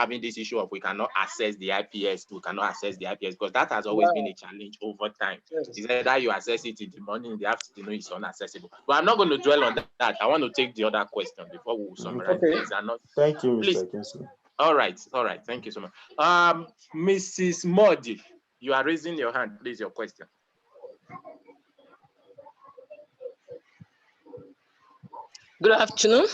having this issue of we cannot access the IPS, because that has always been a challenge over time. Is that you access it in the morning, in the afternoon, it's unaccessible. But I'm not going to dwell on that. I want to take the other question before we summarize. Thank you, please. Mr. Kinsley. All right. Thank you so much. Mrs. Modi, you are raising your hand. Please, your question. Good afternoon.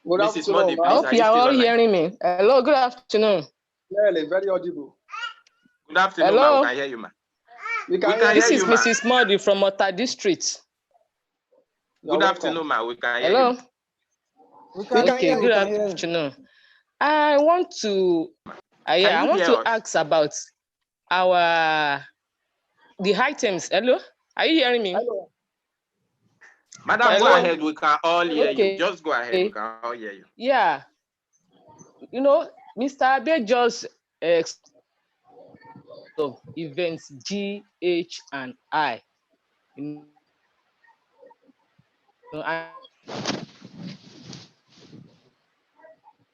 Good Mrs. afternoon. Modi, please, I hope you are all hearing me. Hello, good afternoon. Clearly, very audible. Good afternoon, hello. Ma. We can hear you, ma. This is Mrs. Modi from Ota District. Good afternoon, ma. We can hear hello. You. Okay, good afternoon. I want to ask about the items. Hello, are you hearing me? Hello. Madam, hello. Go ahead. We can all hear you. Just go ahead. We can all hear you. Yeah. You know, Mr. Abe just of events G, H, and I. You know,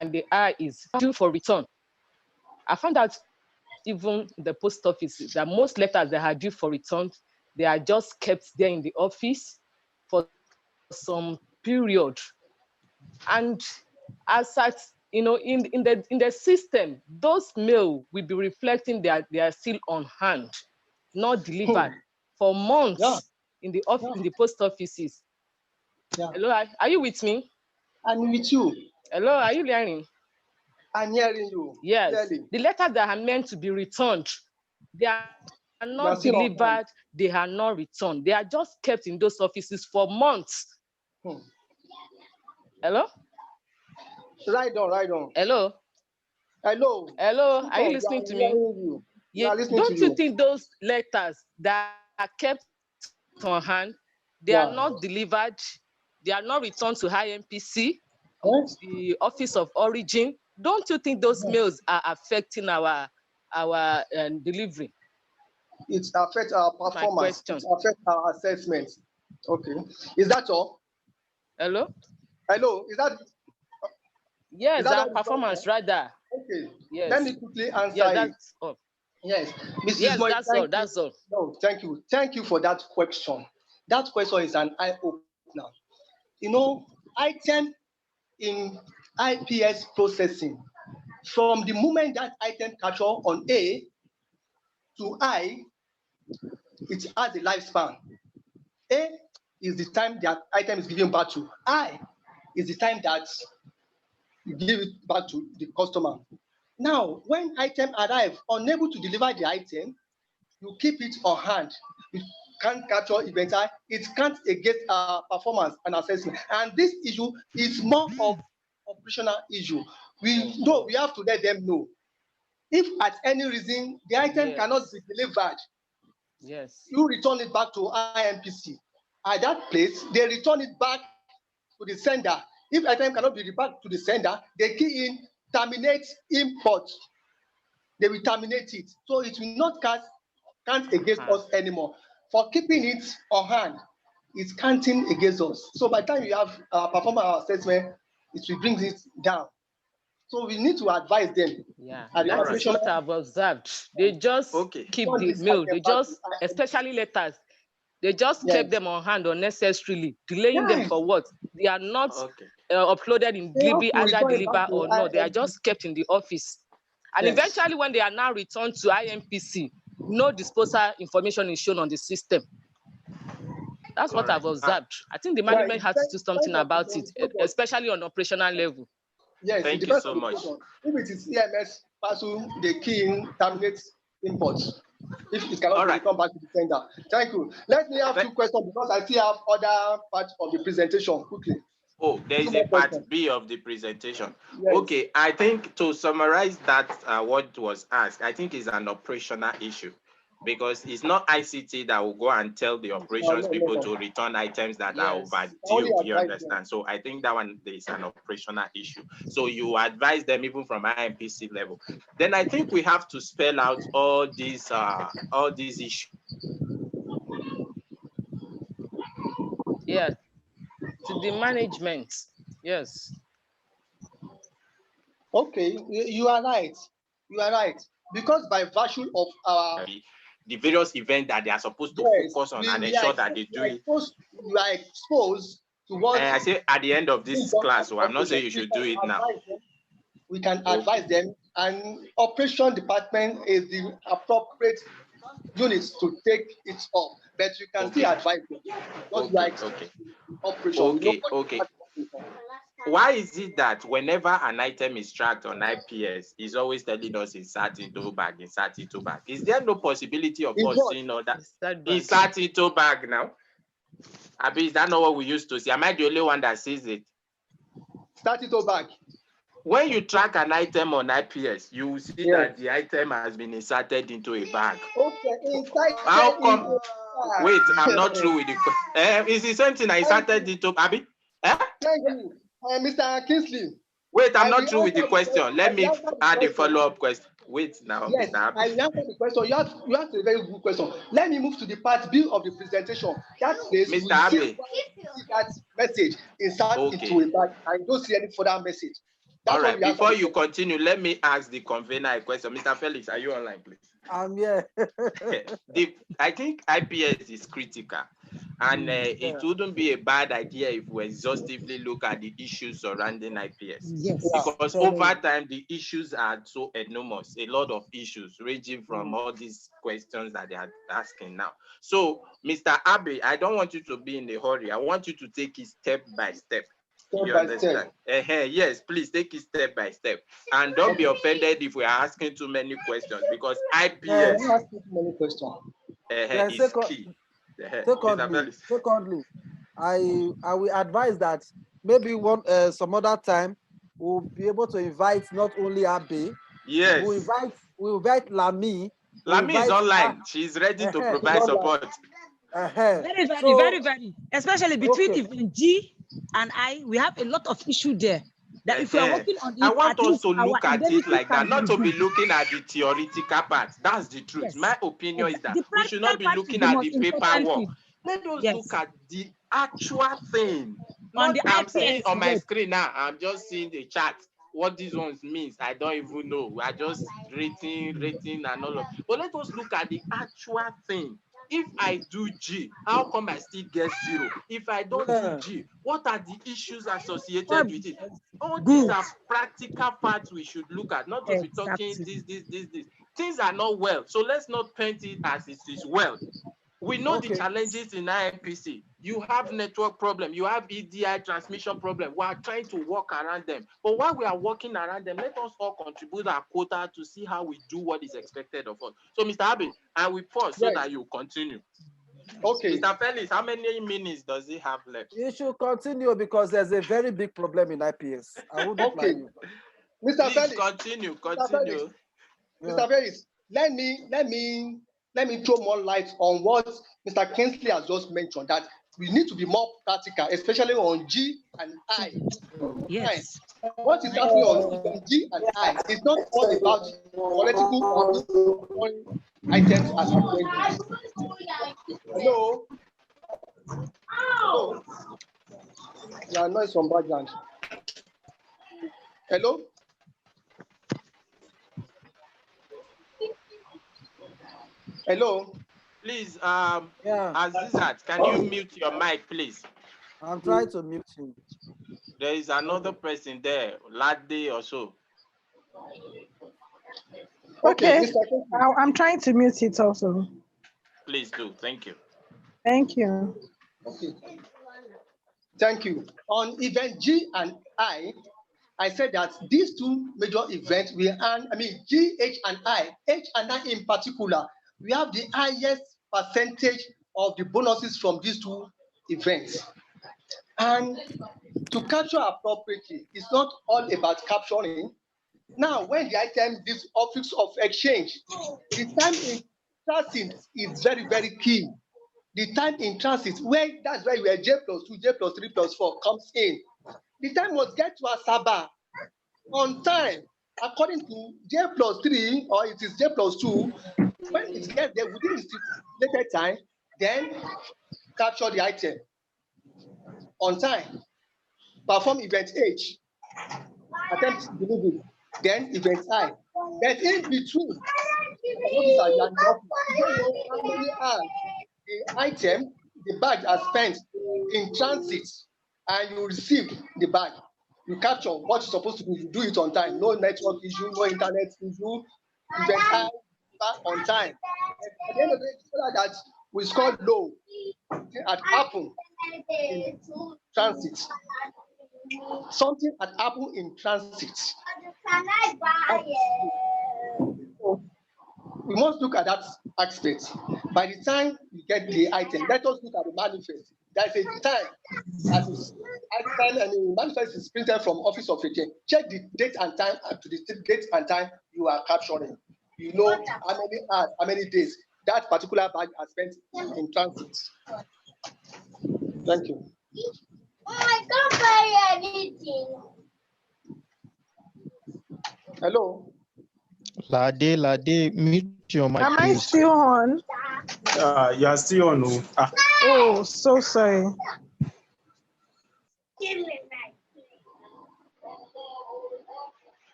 and the I is due for return. I found out even the post office that most letters that are due for return, they are just kept there in the office for some period. And as such, you know, in the system, those mail will be reflecting that they are still on hand, not delivered for months in the office, in the post offices. Hello, are you with me? I'm with you. Hello, are you hearing? I'm hearing you. Yes. Clearly. The letters that are meant to be returned, they are not delivered, they are not returned. They are just kept in those offices for months. Hello? Right on. Hello? Are you listening to me? Don't you think those letters that are kept on hand, they are not delivered, they are not returned to IMPC, the office of origin? Don't you think those mails are affecting our delivery? It affects our performance. It affects our assessment. Okay. Is that all? Hello? Is that? Yes, our performance right there. Okay. Yes. Let me quickly answer that's all. Yes. Mrs. Yes, Moy, that's all. No, thank you. Thank you for that question. That question is an eye-opener. You know, item in IPS processing, from the moment that item capture on A to I, it has a lifespan. A is the time that item is given back to. I is the time that you give it back to the customer. Now, when item arrive, unable to deliver the item, you keep it on hand. You can't capture inventory. It can't against performance and assessment. And this issue is more of operational issue. We know we have to let them know. If at any reason the item cannot be delivered, you return it back to IMPC. At that place, they return it back to the sender. If item cannot be back to the sender, they key in terminate import. They will terminate it. So it will not count against us anymore. For keeping it on hand, it's counting against us. So by the time you have performance assessment, it will bring it down. So we need to advise them. Yeah, that's what I've observed. They just keep the mail. They just, especially letters, they just kept them on hand unnecessarily, delaying them for what? They are not uploaded in delivery, either deliver or not. They are just kept in the office. And eventually, when they are now returned to IMPC, no disposal information is shown on the system. That's what I've observed. I think the management has to do something about it, especially on operational level. Yes, thank you so much. If it is EMS parcel, the key in terminate imports. If it cannot come back to the sender. Thank you. Let me have two questions because I still have other parts of the presentation quickly. Oh, there is a part B of the presentation. Yes. Okay, I think to summarize that, what was asked, I think is an operational issue because it's not ICT that will go and tell the operations people to return items that are overdue, you understand? So I think that one is an operational issue. So you advise them even from IMPC level. Then I think we have to spell out all these issues. Yeah. To the management, yes. Okay, you are right. You are right. Because by virtue of our the various events that they are supposed to focus on and ensure that they do it. You are exposed to what I say at the end of this class, so I'm not saying you should do it now. We can advise them, and operation department is the appropriate units to take it up, but you can still advise them. Okay. Why is it that whenever an item is tracked on IPS, it's always telling us insert into bag, insert into bag? Is there no possibility of us seeing all that? Insert into bag now? Abi, is that not what we used to see? Am I the only one that sees it? Start into bag. When you track an item on IPS, you will see that the item has been inserted into a bag. Okay, how come? Wait, I'm not through with the question. Is the same thing I inserted into Abi? Thank you, Mr. Kingsley. Wait, I'm not through with the question. Let me add a follow-up question. Wait now, yes, Mr. Abi. I answer the question. You asked a very good question. Let me move to the part B of the presentation. That place, Mr. Abi. See that message insert into a bag and don't see any further message. That's all right, before you continue, let me ask the convener a question. Mr. Felix, are you online, please? I'm here. I think IPS is critical, and it wouldn't be a bad idea if we exhaustively look at the issues surrounding IPS. Yes. Because over time, the issues are so enormous, a lot of issues ranging from all these questions that they are asking now. So, Mr. Abe, I don't want you to be in a hurry. I want you to take it step by step. You understand? Yes, please take it step by step. And don't be offended if we are asking too many questions, because IPS is key. Secondly, I will advise that maybe some other time we'll be able to invite not only Abe. Yes. We'll invite Lami. Lami is online. She's ready to provide support. Very. Especially between even G and I, we have a lot of issue there. That if we are working on it, I want us to look at it like that, not to be looking at the theoretical part. That's the truth. Yes. My opinion is that we should not be looking at the paperwork. Let us look at the actual thing. Not I'm seeing on my screen now. I'm just seeing the chart. What these ones means, I don't even know. We are just rating and all of. But let us look at the actual thing. If I do G, how come I still get 0? If I don't do G, what are the issues associated with it? All these are practical parts we should look at, not just be talking this. Things are not well, so let's not paint it as it is well. We know the challenges in IMPC. You have network problem, you have EDI transmission problem. We are trying to work around them. But while we are working around them, let us all contribute our quota to see how we do what is expected of us. So, Mr. Abe, I will pause so that you continue. Okay. Mr. Felix, how many minutes does he have left? You should continue because there's a very big problem in IPS. I wouldn't lie you. Mr. Felix, continue. Mr. Felix, let me throw more light on what Mr. Kingsley has just mentioned, that we need to be more practical, especially on G and I. Yes. What is happening on G and I is not all about political items as Hello? Hello? There are noise from background. Hello? Hello? Please, Azizat, can you mute your mic, please? I'm trying to mute him. There is another person there, Lade or so. Okay, I'm trying to mute it also. Please do. Thank you. Thank you. Okay. Thank you. On event G and I said that these two major events G, H and I in particular, we have the highest percentage of the bonuses from these two events. And to capture appropriately, it's not all about capturing. Now, when the item, this office of exchange, the time in transit is very, very key. The time in transit, that's where J+2, J+3+4 comes in. The time must get to Asaba on time, according to J+3, or it is J+2. When it gets there within the stipulated time, then capture the item on time. Perform event H, attempt delivery, then event I. But in between, you don't know how many hours the item, the bag are spent in transit, and you receive the bag. You capture what you're supposed to do. You do it on time. No network issue, no internet issue. Event I on time. At the end of the day, that we score low at Apple in transit. Something had happened in transit. So we must look at that aspect. By the time you get the item, let us look at the manifest. There's a time that is item and the manifest is printed from Office of Exchange. Check the date and time, and to the date and time you are capturing. You know how many hours, how many days that particular bag has spent in transit. Thank you. I can't buy anything. Hello. Lade, mute your mic, Am I please. still on? You are still on. Oh, so sorry.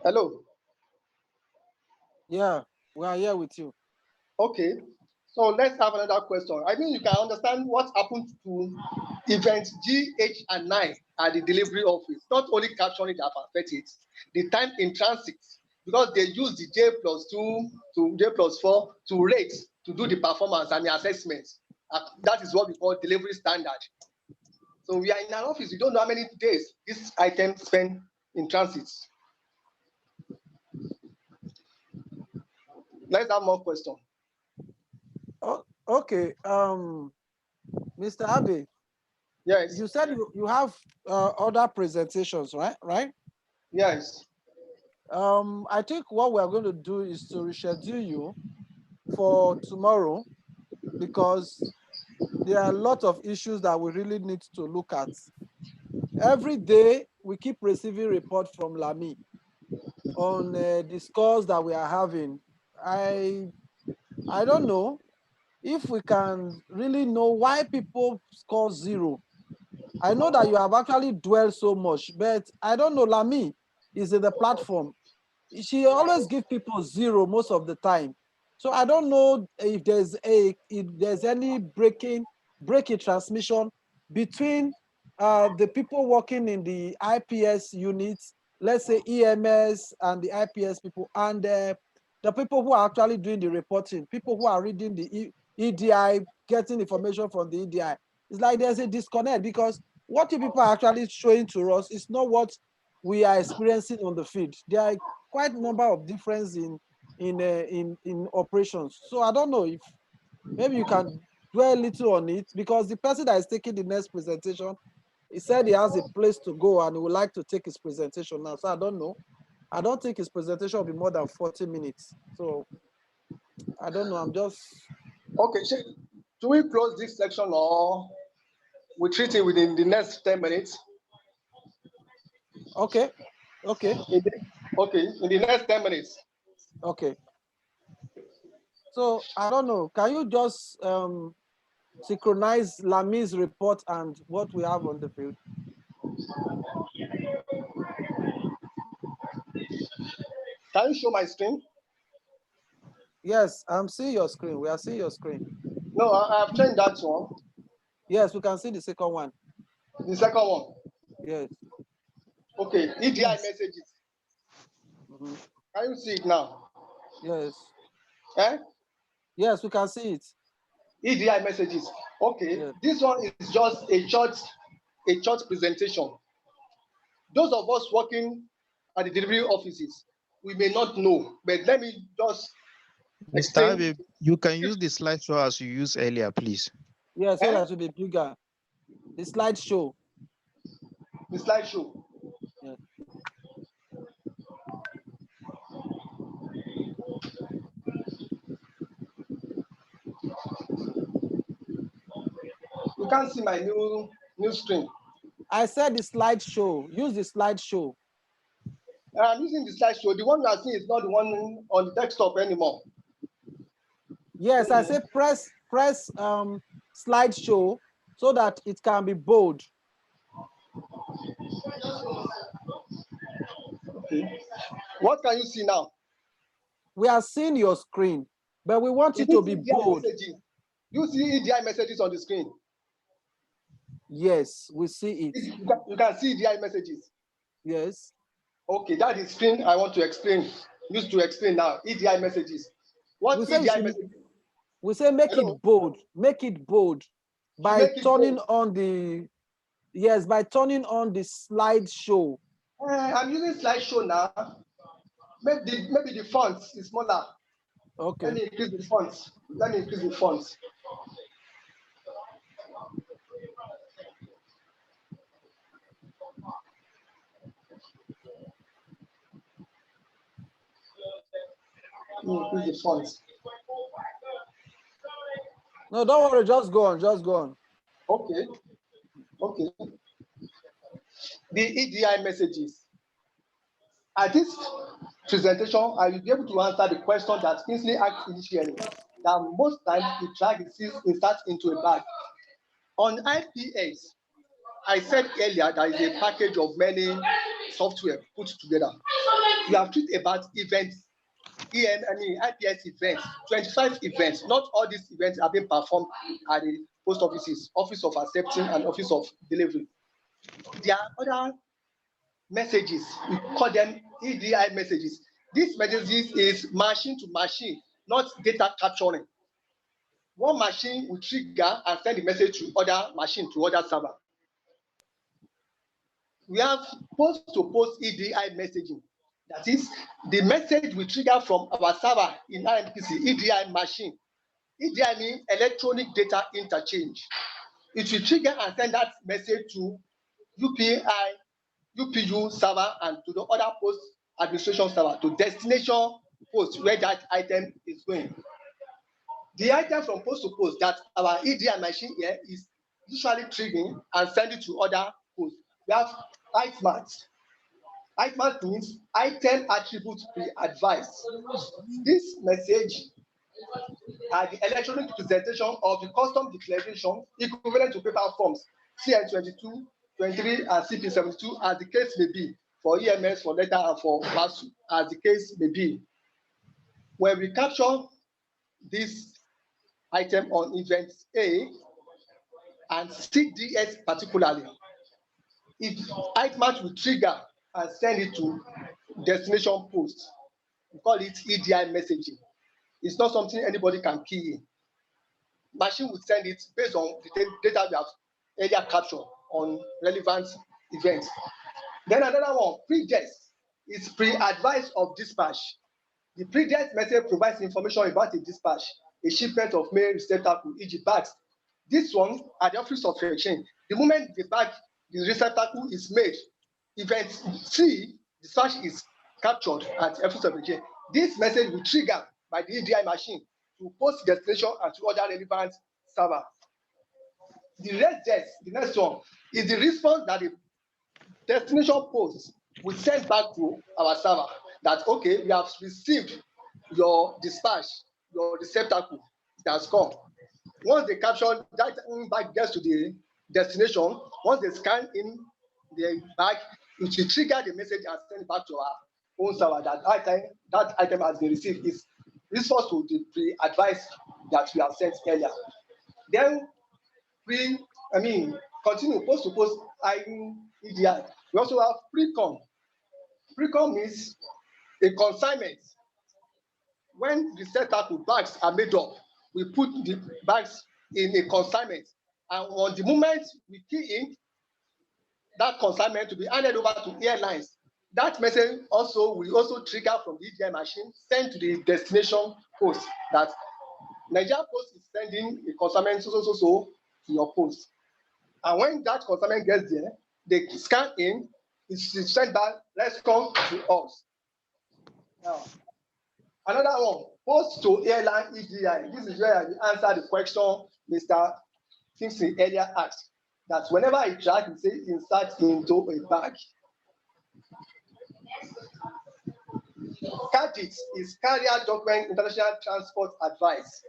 Hello. Yeah, we are here with you. Okay. So let's have another question. I think you can understand what happened to event G, H, and 9 at the delivery office. Not only capturing that affect it, the time in transit, because they use the J+2 to J+4 to rate, to do the performance and the assessment. That is what we call delivery standard. So we are in an office, we don't know how many days this item spent in transit. Let's have more questions. Oh, okay. Mr. Abe. Yes. You said you have other presentations, right? Right? Yes. I think what we are going to do is to reschedule you for tomorrow, because there are a lot of issues that we really need to look at. Every day we keep receiving reports from Lami on the scores that we are having. I don't know if we can really know why people score 0. I know that you have actually dwelled so much, but I don't know. Lami is in the platform. She always gives people 0 most of the time. So I don't know if there's any breaking transmission between the people working in the IPS units, let's say EMS and the IPS people, and the people who are actually doing the reporting, people who are reading the EDI, getting information from the EDI. It's like there's a disconnect, because what you people are actually showing to us is not what we are experiencing on the field. There are quite a number of difference in operations. So I don't know if maybe you can dwell a little on it, because the person that is taking the next presentation, he said he has a place to go and he would like to take his presentation now. So I don't know. I don't think his presentation will be more than 40 minutes. So I don't know. I'm just okay. So do we close this section or we treat it within the next 10 minutes? okay. Okay. Okay, in the next 10 minutes. Okay. So I don't know. Can you just synchronize Lami's report and what we have on the field? Can you show my screen? Yes, I'm seeing your screen. We are seeing your screen. No, I've changed that one. Yes, we can see the second one. The second one. Yes. Okay, EDI messages. Mm-hmm. Can you see it now? Yes. Eh? Yes, we can see it. EDI messages. Okay, yes. This one is just a short presentation. Those of us working at the delivery offices, we may not know, but let me just Mr. Abe, you can use the slideshow as you used earlier, please. Yeah, so that will be bigger. The slideshow. The slideshow. Yeah. You can't see my new screen. I said the slideshow. Use the slideshow. I'm using the slideshow. The one you are seeing is not the one on the desktop anymore. Yes, I say press slideshow so that it can be bold. Okay. What can you see now? We are seeing your screen, but we want you to be bold. You see EDI messages on the screen? Yes, we see it. You can see EDI messages? Yes. Okay, that is screen I want to explain. Used to explain now. EDI messages. What EDI messages? We say make it bold. Make it bold by turning on the by turning on the slideshow. I'm using slideshow now. Maybe the font is smaller. Okay. Let me increase the font. Let me increase the font. Increase the font. No, don't worry. Just go on. Just go on. Okay. Okay. The EDI messages. At this presentation, I will be able to answer the question that Kingsley asked initially, that most times the track is inserted into a bag. On IPS, I said earlier that is a package of many software put together. We have treated about events, IPS events, 25 events. Not all these events are being performed at the post offices, Office of Accepting and Office of Delivery. There are other messages, we call them EDI messages. These messages is machine to machine, not data capturing. One machine will trigger and send the message to other machine, to other server. We have post-to-post EDI messaging. That is, the message will trigger from our server in RMPC, EDI machine. EDI means electronic data interchange. It will trigger and send that message to UPU server and to the other post administration server, to destination post where that item is going. The item from post to post that our EDI machine here is usually triggering and sending to other posts. We have ITMAT. ITMAT means item attribute pre-advised. This message are the electronic presentation of the custom declaration equivalent to paper forms CN22, 23, and CP72 as the case may be, for EMS, for letter, and for parcel, as the case may be. When we capture this item on event A and CDS particularly, if ITMAT will trigger and send it to destination post, we call it EDI messaging. It's not something anybody can key in. Machine will send it based on the data we have earlier captured on relevant events. Then another one, pre-desk, is pre-advice of dispatch. The pre-desk message provides information about a dispatch, a shipment of mail receptacle, e.g. bags. This one at the office of exchange, the moment the bag, the receptacle is made, event C, dispatch is captured at the office of exchange. This message will trigger by the EDI machine to post destination and to other relevant server. The rest desk, the next one, is the response that the destination post will send back to our server that, okay, we have received your dispatch, your receptacle that's come. Once they capture that bag gets to the destination, once they scan in the bag, it will trigger the message and send it back to our own server that item has been received. Is response to the pre-advice that we have sent earlier. Then continue post to post EDI. We also have pre-com. Pre-com is a consignment. When the receptacle bags are made up, we put the bags in a consignment, and on the moment we key in that consignment to be handed over to airlines, that message will also trigger from the EDI machine, sent to the destination post that Nigeria Post is sending a consignment so to your post. And when that consignment gets there, they scan in, it's sent back, let's come to us. Now, another one, post to airline EDI. This is where I answer the question Mr. Kingsley earlier asked, that whenever I track, it says insert into a bag. CADIT is Carrier Document International Transport Advice.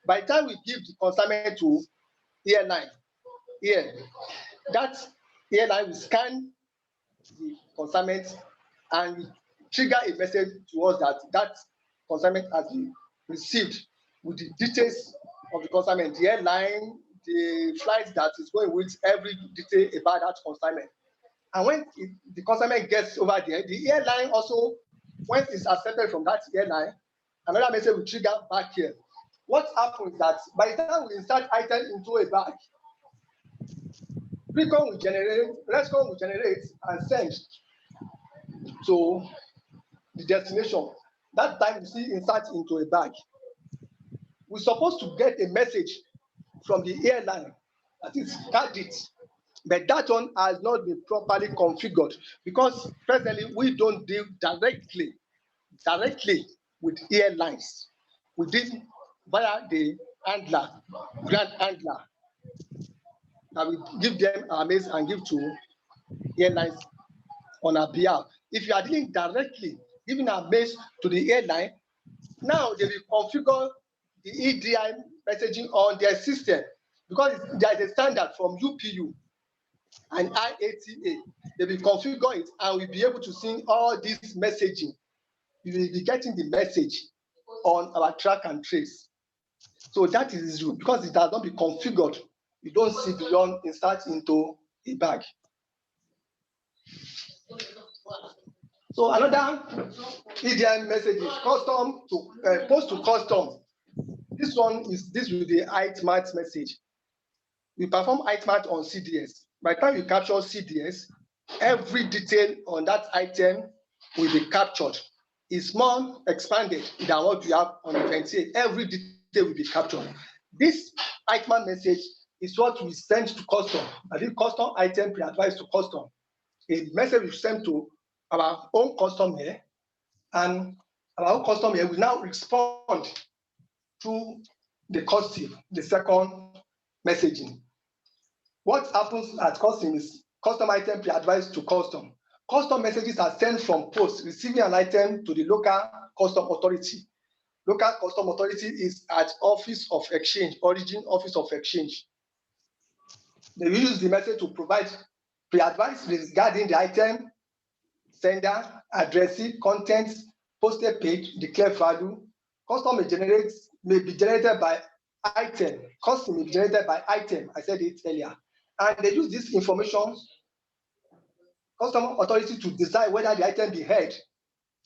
By the time we give the consignment to airline, that airline will scan consignment and trigger a message to us that that consignment has been received with the details of the consignment, the airline, the flight that is going with every detail about that consignment. And when the consignment gets over there, the airline also, when it's accepted from that airline, another message will trigger back here. What happens is that by the time we insert item into a bag, recon will generate, rescon will generate and send to the destination. That time you see insert into a bag. We're supposed to get a message from the airline that is card it, but that one has not been properly configured because presently we don't deal directly with airlines. We deal via the handler, grand handler. And we give them our mails and give to airlines on our behalf. If you are dealing directly, giving our mails to the airline, now they will configure the EDI messaging on their system because there is a standard from UPU and IATA. They will configure it and we'll be able to see all this messaging. You will be getting the message on our track and trace. So that is true because it has not been configured. You don't see beyond insert into a bag. So another EDI message is custom to post to custom. This one is this with the itemart message. We perform itemart on CDS. By the time you capture CDS, every detail on that item will be captured. It's more expanded than what we have on the 28. Every detail will be captured. This itemart message is what we send to custom. I think custom item pre-advised to custom. A message we send to our own customer, and our own customer will now respond to the custom, the second messaging. What happens at custom is custom item pre-advised to custom. Custom messages are sent from post, receiving an item to the local custom authority. Local custom authority is at office of exchange, origin office of exchange. They use the message to provide pre-advice regarding the item, sender, addressee, contents, posted page, declared value. Custom may be generated by item. Custom may be generated by item. I said it earlier. And they use this information, custom authority, to decide whether the item be held,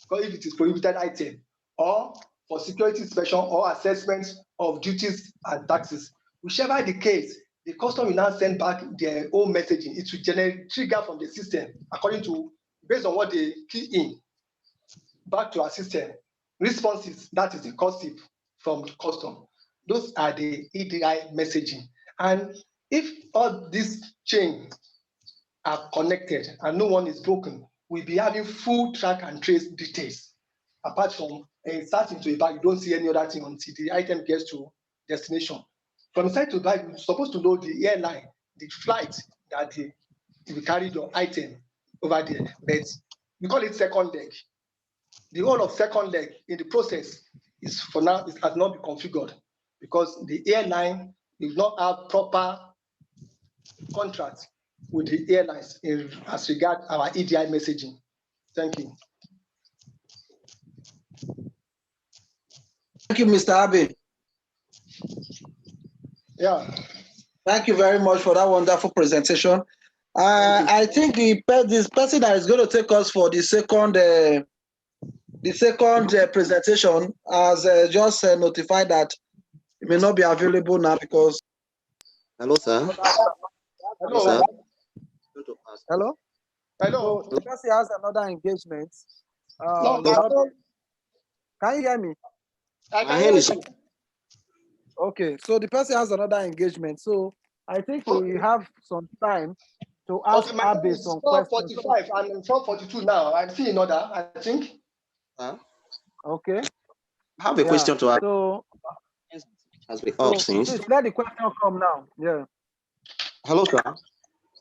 or if it is prohibited item, or for security inspection or assessment of duties and taxes. Whichever the case, the custom will now send back their own messaging. It will generate trigger from the system according to, based on what they key in, back to our system. Responses, that is the custom from the custom. Those are the EDI messaging. And if all these chains are connected and no one is broken, we'll be having full track and trace details. Apart from starting to a bag, you don't see any other thing until the item gets to destination. From side to bag, you're supposed to know the airline, the flight that they carry your item over there. But we call it second leg. The whole of second leg in the process is, for now, it has not been configured because the airline will not have proper contract with the airlines as regard our EDI messaging. Thank you. Thank you, Mr. Abe. Yeah. Thank you very much for that wonderful presentation. I think this person that is going to take us for the second presentation has just notified that it may not be available now because. Hello, sir. Hello. Sir. Hello. Hello. So the person has another engagement. Can you hear me? I can hear you. Okay, so the person has another engagement. So I think we have some time to ask Abe some questions. 45 and 42 now. I'm seeing another, I think. Okay. I have a question to ask. So, has been up since. Please let the question come now. Yeah. Hello, sir.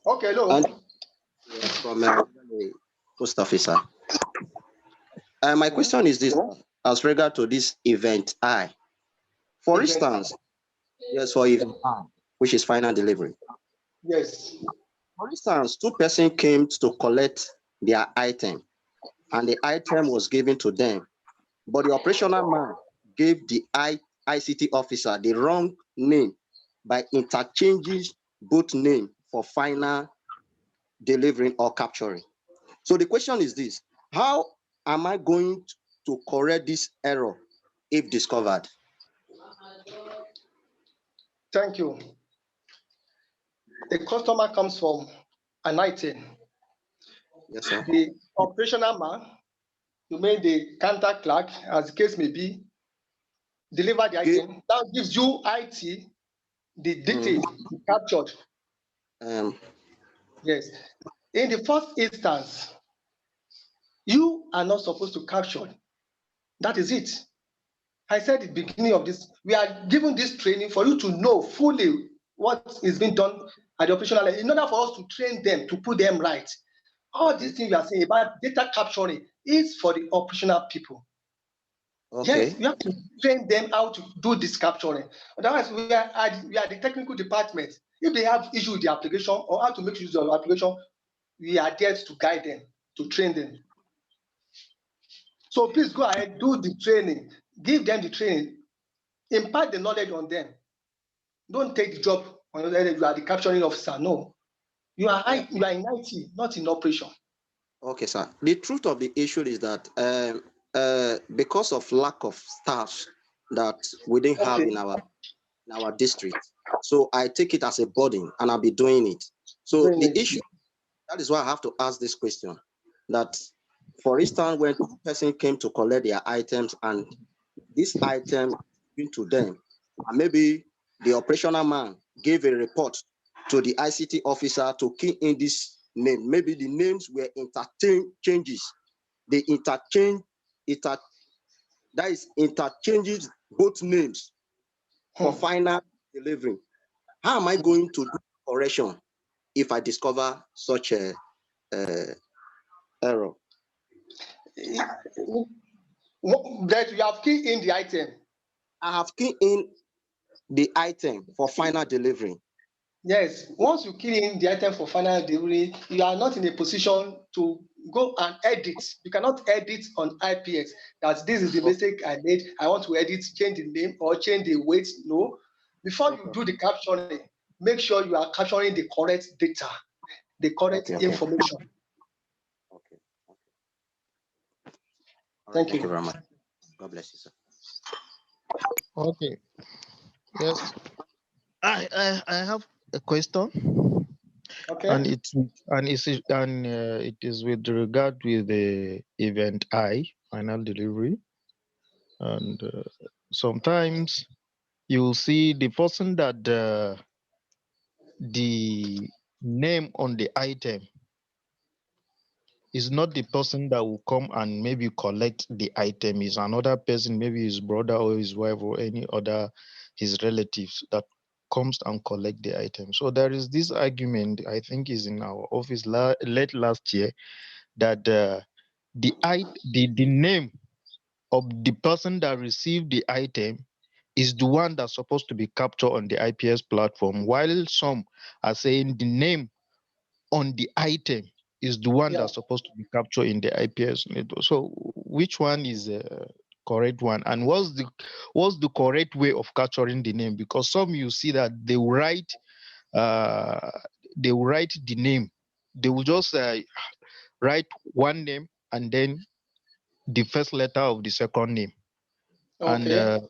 Okay, hello. From the post officer. My question is this, as regard to this event I. For instance, yes, for event I, which is final delivery. Yes. For instance, two persons came to collect their item, and the item was given to them, but the operational man gave the ICT officer the wrong name by interchanging both names for final delivering or capturing. So the question is this: how am I going to correct this error if discovered? Thank you. A customer comes from an item. Yes, sir. The operational man, you mean the counter clerk, as the case may be, deliver the item. That gives you IT, the detail captured. Yes. In the first instance, you are not supposed to capture. That is it. I said at the beginning of this, we are given this training for you to know fully what is being done at the operational level in order for us to train them, to put them right. All these things we are saying about data capturing is for the operational people. Okay. Yes, we have to train them how to do this capturing. Otherwise, we are the technical department. If they have issue with the application or how to make use of the application, we are there to guide them, to train them. So please go ahead, do the training, give them the training, impart the knowledge on them. Don't take the job on the you are the capturing officer. No, you are in IT, not in operation. Okay, sir. The truth of the issue is that because of lack of staff that we didn't have in our district, so I take it as a burden and I'll be doing it. So the issue, that is why I have to ask this question, that for instance, when two person came to collect their items and this item given to them, and maybe the operational man gave a report to the ICT officer to key in this name. Maybe the names were interchanges. They interchanges both names for final delivery. How am I going to do correction if I discover such a error? That you have keyed in the item. I have keyed in the item for final delivery. Yes, once you key in the item for final delivery, you are not in a position to go and edit. You cannot edit on IPS that this is the mistake I made. I want to edit, change the name or change the weight. No. Before you do the capturing, make sure you are capturing the correct data, the correct information. Okay. Thank you. Thank you very much. God bless you, sir. Okay. Yes. I have a question. Okay. And it is with regard with the event final delivery. And sometimes you see the person that the name on the item is not the person that will come and maybe collect the item. Is another person, maybe his brother or his wife or any other his relatives that comes and collect the item. So there is this argument, I think is in our office late last year, that the name of the person that received the item is the one that's supposed to be captured on the IPS platform, while some are saying the name on the item is the one that's supposed to be captured in the IPS network. So which one is the correct one, and what's the correct way of capturing the name? Because some you see that they will write the name, they will just write one name and then the first letter of the second name. Okay.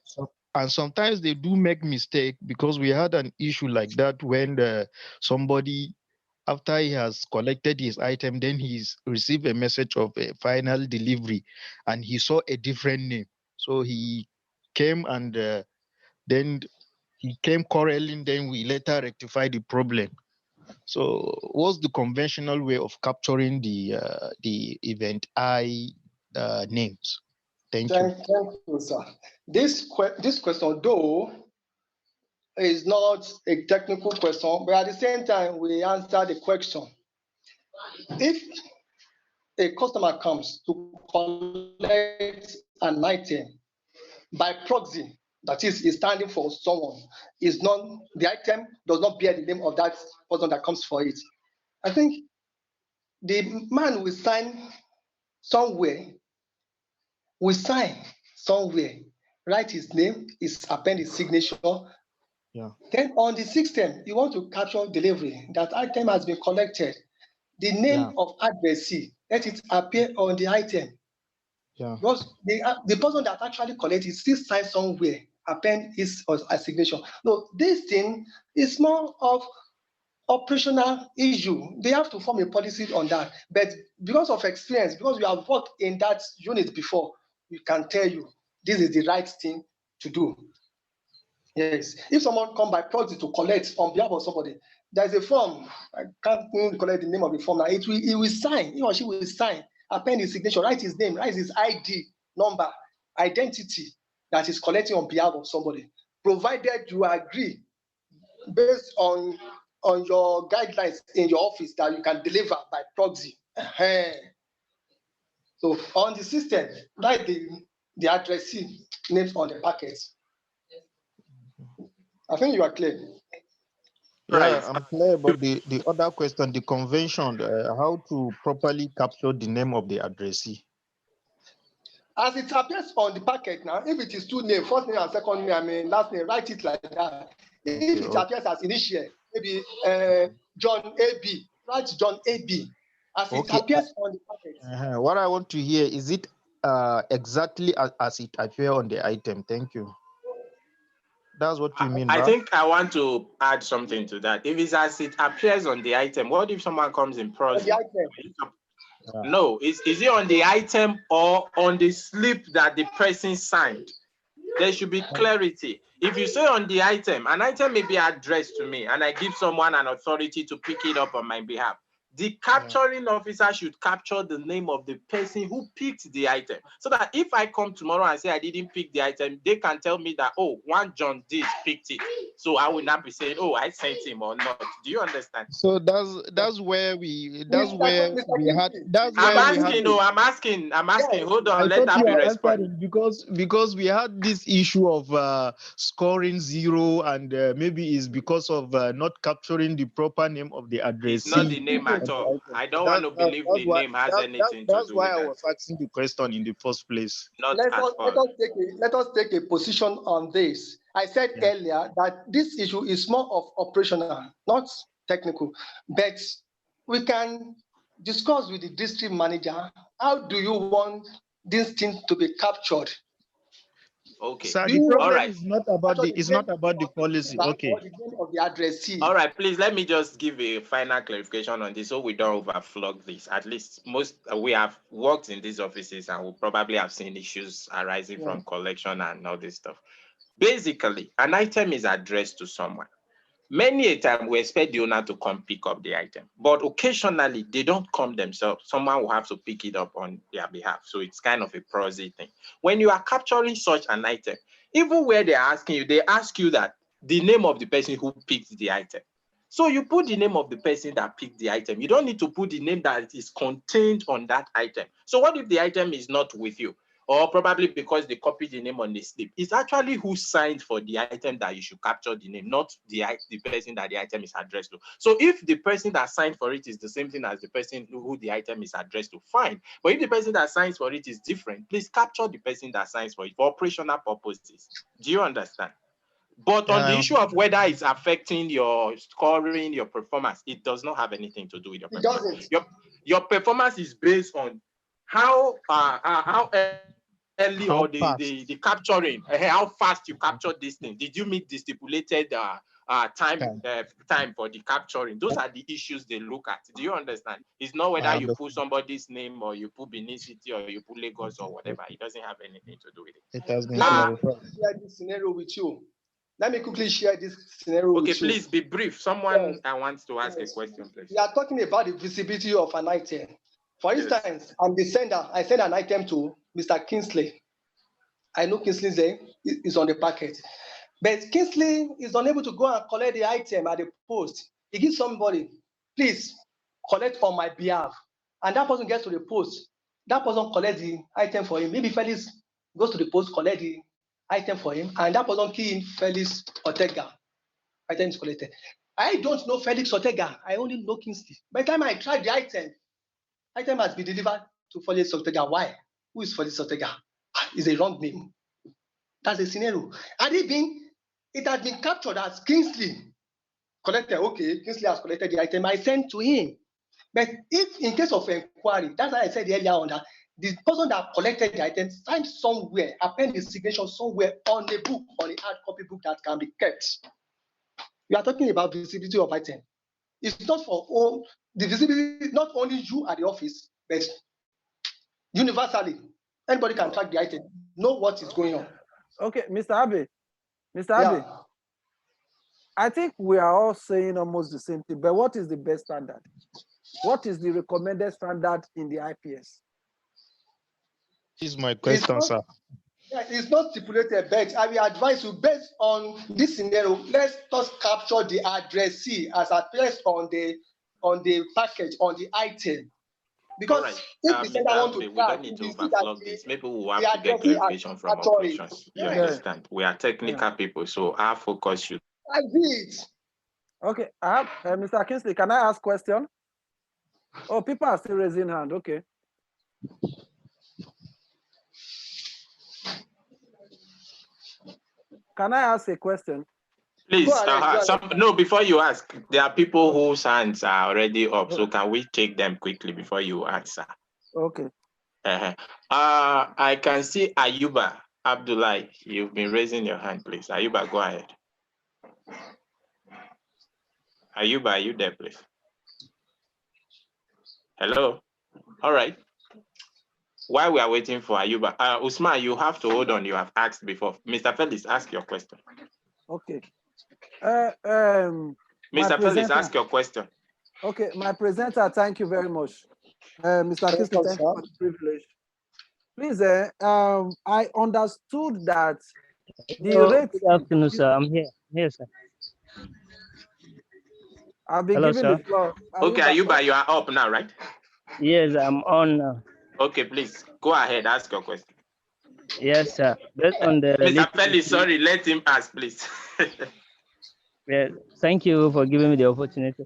And sometimes they do make mistake, because we had an issue like that when somebody, after he has collected his item, then he's received a message of a final delivery and he saw a different name. So he came and then he came quarreling, then we later rectified the problem. So what's the conventional way of capturing the event names? Thank you. Thank you, sir. This question, though, is not a technical question, but at the same time, we answer the question. If a customer comes to collect an item by proxy, that is standing for someone, the item does not bear the name of that person that comes for it. I think the man will sign somewhere, write his name, append his signature. Yeah. Then on the system, you want to capture delivery, that item has been collected. The name of addressee, let it appear on the item. Yeah. Because the person that actually collects it still signs somewhere, append his or her signature. No, this thing is more of operational issue. They have to form a policy on that. But because of experience, because we have worked in that unit before, we can tell you this is the right thing to do. Yes. If someone come by proxy to collect on behalf of somebody, there's a form. I can't even collect the name of the form now. He will sign, he or she will sign, append his signature, write his name, write his ID number, identity that is collecting on behalf of somebody, provided you agree based on your guidelines in your office that you can deliver by proxy. So on the system, write the addressee names on the packet. I think you are clear. Yeah, Right. I'm clear about the other question, the convention, how to properly capture the name of the addressee. As it appears on the packet now, if it is two names, first name and second name, last name, write it like that. If it appears as initial, maybe John AB, write John AB. As it appears on the packet. What I want to hear, is it exactly as it appears on the item? Thank you. That's what you mean, I right? think I want to add something to that. If it's as it appears on the item, what if someone comes in proxy? No, is it on the item or on the slip that the person signed? There should be clarity. If you say on the item, an item may be addressed to me and I give someone an authority to pick it up on my behalf. The capturing officer should capture the name of the person who picked the item, so that if I come tomorrow and say I didn't pick the item, they can tell me that, oh, one John did picked it. So I will not be saying, oh, I sent him or not. Do you understand? So that's where we had. I'm asking. Hold on, let that be responded. Because we had this issue of scoring 0, and maybe it's because of not capturing the proper name of the address. It's not the name at all. I don't want to believe the name has anything to do with that. That's why I was asking the question in the first place. Let us take a position on this. I said earlier that this issue is more of operational, not technical. But we can discuss with the district manager, how do you want this thing to be captured? Okay. So the problem is not about the policy. Okay. Or the name of the addressee. All right, please let me just give a final clarification on this so we don't overflog this. At least we have worked in these offices and we probably have seen issues arising from collection and all this stuff. Basically, an item is addressed to someone. Many a time we expect the owner to come pick up the item, but occasionally they don't come themselves. Someone will have to pick it up on their behalf. So it's kind of a prosy thing. When you are capturing such an item, even where they're asking you, they ask you that the name of the person who picked the item. So you put the name of the person that picked the item. You don't need to put the name that is contained on that item. So what if the item is not with you? Or probably because they copied the name on the slip. It's actually who signed for the item that you should capture the name, not the person that the item is addressed to. So if the person that signed for it is the same thing as the person who the item is addressed to, fine. But if the person that signs for it is different, please capture the person that signs for it for operational purposes. Do you understand? But on the issue of whether it's affecting your scoring, your performance, it does not have anything to do with your performance. Your performance is based on how early or the capturing, how fast you captured this thing. Did you meet the stipulated time for the capturing? Those are the issues they look at. Do you understand? It's not whether you put somebody's name or you put Benin City or you put Lagos or whatever. It doesn't have anything to do with it. It has been clarified. Let me share this scenario with you. Let me quickly share this scenario with you. Okay, please be brief. Someone wants to ask a question, please. We are talking about the visibility of an item. For instance, I'm the sender. I send an item to Mr. Kingsley. I know Kingsley's there is on the packet. But Kingsley is unable to go and collect the item at the post. He gives somebody, please collect on my behalf. And that person gets to the post. That person collects the item for him. Maybe Felix goes to the post, collect the item for him, and that person key in Felix Ortega. Item is collected. I don't know Felix Ortega. I only know Kingsley. By the time I track the item, item has been delivered to Foliage Sotega. Why? Who is Foliage Sotega? Is a wrong name. That's a scenario. And it has been captured as Kingsley collected. Okay, Kingsley has collected the item. I sent to him. But if in case of inquiry, that's why I said earlier on that the person that collected the item signed somewhere, append his signature somewhere on a book, on a hard copy book that can be kept. We are talking about visibility of item. It's not for all the visibility, not only you at the office, but universally. Anybody can track the item, know what is going on. Okay, Mr. Abe. Abe, I think we are all saying almost the same thing, but what is the best standard? What is the recommended standard in the IPS? This is my question, sir. It's not stipulated, but I will advise you based on this scenario, let's just capture the addressee as addressed on the package, on the item. Because if the sender want to track, we don't need to overflow this. Maybe we will have to get clarification from operations. You understand? We are technical people, so our focus should. I did. Okay, I have Mr. Kingsley. Can I ask question? Oh, people are still raising hand. Okay. Can I ask a question? Please, no, before you ask, there are people whose hands are already up. So can we take them quickly before you answer? Okay. I can see Ayuba Abdullahi. You've been raising your hand, please. Ayuba, go ahead. Ayuba, are you there, please? Hello. All right. While we are waiting for Ayuba, Usman, you have to hold on. You have asked before. Mr. Felix, ask your question. Okay. Mr. Felix, ask your question. Okay, my presenter, thank you very much. Mr. Kingsley, thank you for the privilege. Please, I understood that the rate. Good afternoon, sir. I'm here. Here, sir. I'll be giving the floor. Okay, Ayuba, you are up now, right? Yes, I'm on now. Okay, please go ahead. Ask your question. Yes, sir. Based on the Mr. Felix, sorry, let him ask, please. Yeah, thank you for giving me the opportunity.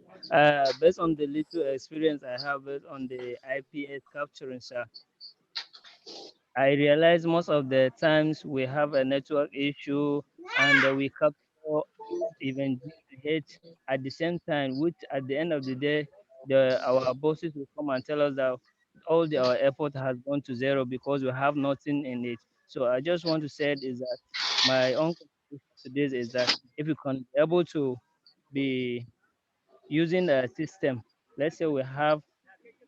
Based on the little experience I have based on the IPS capturing, sir, I realize most of the times we have a network issue and we capture even hit at the same time, which at the end of the day, our bosses will come and tell us that all our effort has gone to zero because we have nothing in it. So I just want to say is that my own contribution to this is that if you can be able to be using a system, let's say we have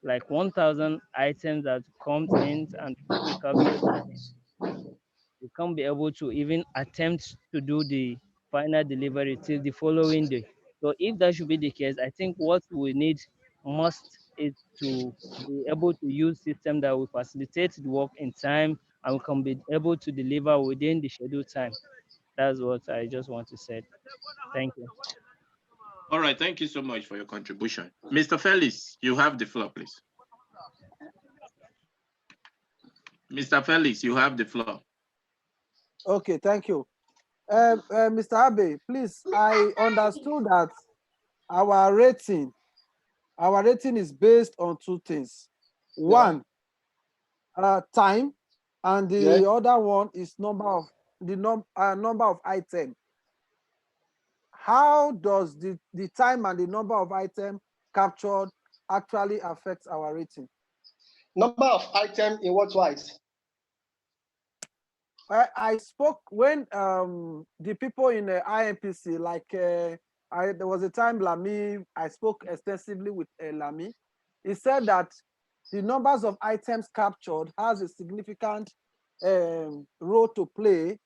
like 1,000 items that comes in and we capture that, we can't be able to even attempt to do the final delivery till the following day. So if that should be the case, I think what we need most is to be able to use system that will facilitate the work in time and we can be able to deliver within the scheduled time. That's what I just want to say. Thank you. All right, thank you so much for your contribution. Mr. Felix, you have the floor, please. Mr. Felix, you have the floor. Okay, thank you. Mr. Abe, please, I understood that our rating is based on two things. One, time, and the other one is number of items. How does the time and the number of items captured actually affects our rating? Number of items in what wise? I spoke when the people in the IMPC, like there was a time I spoke extensively with Lamy. He said that the numbers of items captured has a significant role to play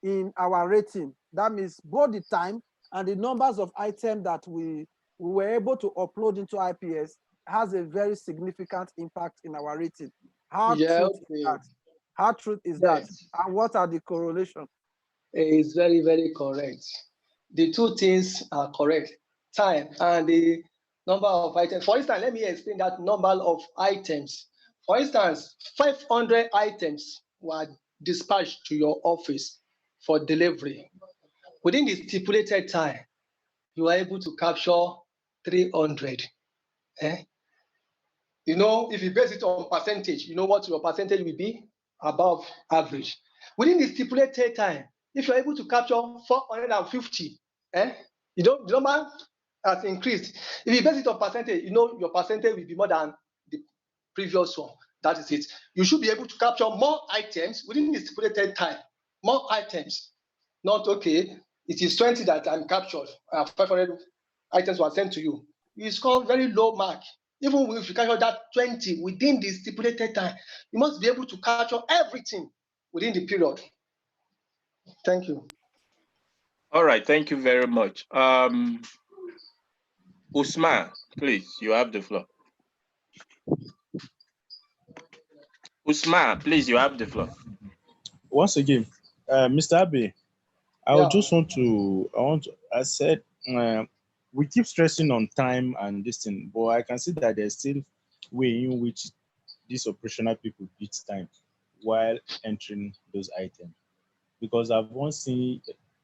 in our rating. That means both the time and the numbers of items that we were able to upload into IPS has a very significant impact in our rating. How true is that? And what are the correlation? It's very, very correct. The two things are correct. Time and the number of items. For instance, let me explain that number of items. For instance, 500 items were dispatched to your office for delivery. Within the stipulated time, you are able to capture 300. You know, if you base it on percentage, you know what your percentage will be? Above average. Within the stipulated time, if you're able to capture 450, you know, the number has increased. If you base it on percentage, you know your percentage will be more than the previous one. That is it. You should be able to capture more items within the stipulated time. More items. Not okay, it is 20 that I'm captured, 500 items were sent to you. You score very low mark. Even if you capture that 20 within the stipulated time, you must be able to capture everything within the period. Thank you. All right, thank you very much. Usman, please, you have the floor. Usman, please, you have the floor. Once again, Mr. Abe, I said, we keep stressing on time and this thing, but I can see that there's still way in which these operational people beat time while entering those items. Because I've once seen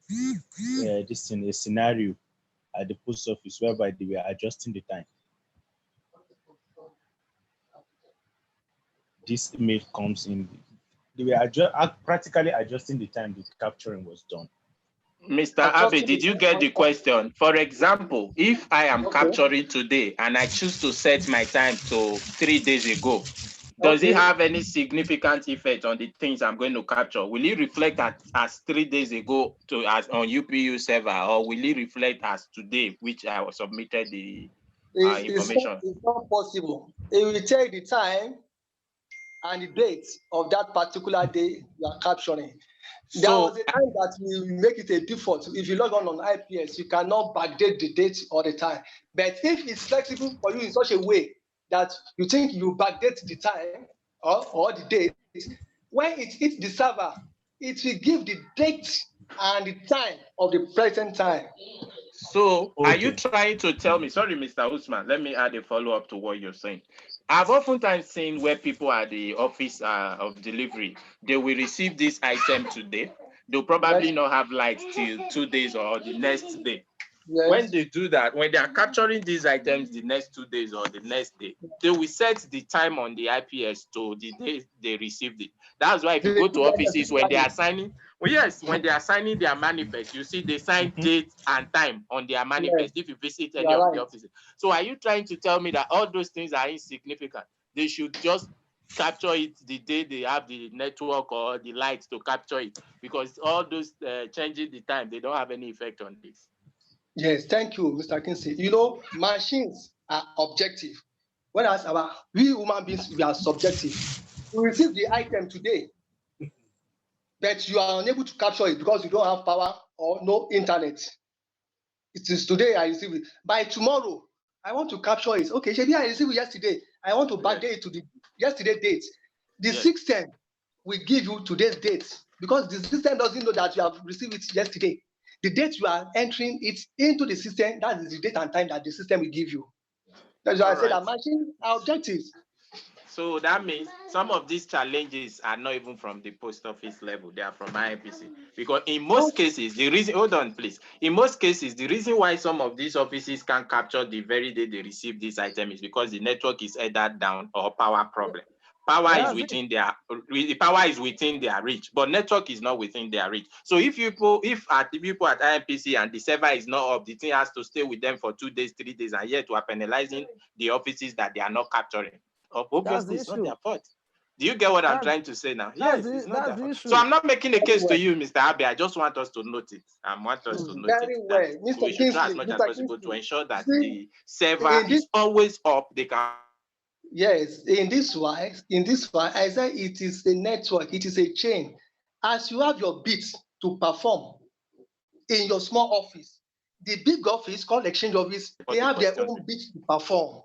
this thing, a scenario at the post office whereby they were adjusting the time. This email comes in, they were practically adjusting the time the capturing was done. Mr. Abe, did you get the question? For example, if I am capturing today and I choose to set my time to 3 days ago, does it have any significant effect on the things I'm going to capture? Will it reflect as 3 days ago as on UPU server, or will it reflect as today, which I was submitted the information? It's not possible. It will take the time and the date of that particular day you are capturing. There was a time that we make it a default. If you log on IPS, you cannot backdate the date or the time. But if it's flexible for you in such a way that you think you backdate the time or the date, when it hits the server, it will give the date and the time of the present time. So are you trying to tell me, sorry, Mr. Usman, let me add a follow-up to what you're saying. I've oftentimes seen where people at the office of delivery, they will receive this item today. They'll probably not have light till 2 days or the next day. Yes. When they do that, when they are capturing these items the next 2 days or the next day, they will set the time on the IPS to the day they received it. That's why if you go to offices when they are signing, when they are signing their manifest, you see they sign date and time on their manifest if you visit any of the offices. So are you trying to tell me that all those things are insignificant? They should just capture it the day they have the network or the lights to capture it, because all those changing the time, they don't have any effect on this. Yes, thank you, Mr. Kinsey. You know, machines are objective, whereas we human beings, we are subjective. You receive the item today, but you are unable to capture it because you don't have power or no internet. It is today I receive it. By tomorrow, I want to capture it. Okay, maybe I received it yesterday. I want to backdate it to the yesterday date. The system will give you today's date because the system doesn't know that you have received it yesterday. The date you are entering it into the system, that is the date and time that the system will give you. That's why I said that machines are objectives. So that means some of these challenges are not even from the post office level, they are from INPC. Because in most cases, the reason, hold on please, in most cases, the reason why some of these offices can't capture the very day they receive this item is because the network is either down or power problem. Power is within their reach, but network is not within their reach. So if people at INPC and the server is not up, the thing has to stay with them for 2 days, 3 days, and yet we are penalizing the offices that they are not capturing. Obviously, it's not their fault. Do you get what I'm trying to say now? Yes, it's not their fault. So I'm not making a case to you, Mr. Abe. I just want us to note it. I want us to note it. Mr. We should try as much as possible to ensure that the server is always up. They can. Yes, in this way, I say it is a network, it is a chain. As you have your bits to perform in your small office, the big office called exchange office, they have their own bits to perform.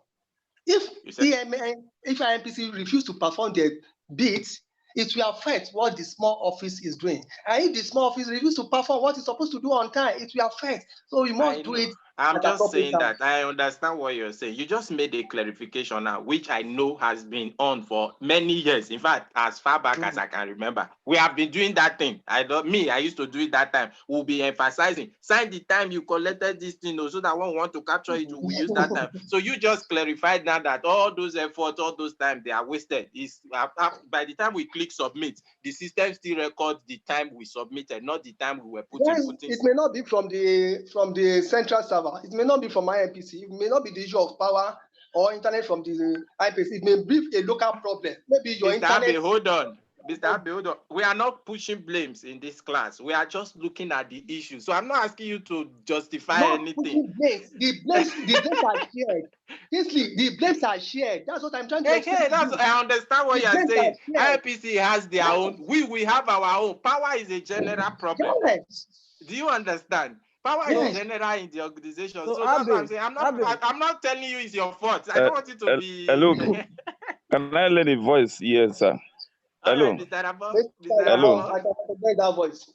If INPC refuse to perform their bits, it will affect what the small office is doing. And if the small office refuses to perform what it's supposed to do on time, it will affect. So we must do it I'm at just appropriate saying time. that I understand what you're saying. You just made a clarification now, which I know has been on for many years. In fact, as far back as I can remember, we have been doing that thing. I used to do it that time. We'll be emphasizing, sign the time you collected this thing, so that when we want to capture it, we use that time. So you just clarified now that all those efforts, all those time, they are wasted. By the time we click submit, the system still records the time we submitted, not the time we were putting. Yes, it may not be from the central server. It may not be from INPC. It may not be the issue of power or internet from the INPC. It may be a local problem. Maybe your Mr. internet. Abe, hold on. Mr. Abe, hold on. We are not pushing blames in this class. We are just looking at the issue. So I'm not asking you to justify Not anything. blames. The blames are shared. Basically, the blames are shared. That's what I'm trying to explain. I understand what you're saying. IPC has their own. We have our own. Power is a general problem. Yes. Do you understand? Power is general in the organization. So that's what I'm saying. I'm not telling you it's your fault. I don't want it to be. Hello. Can I let a voice? Yes, sir. Hello. Right, Mr. Rabo. Hello. I can recognize that voice.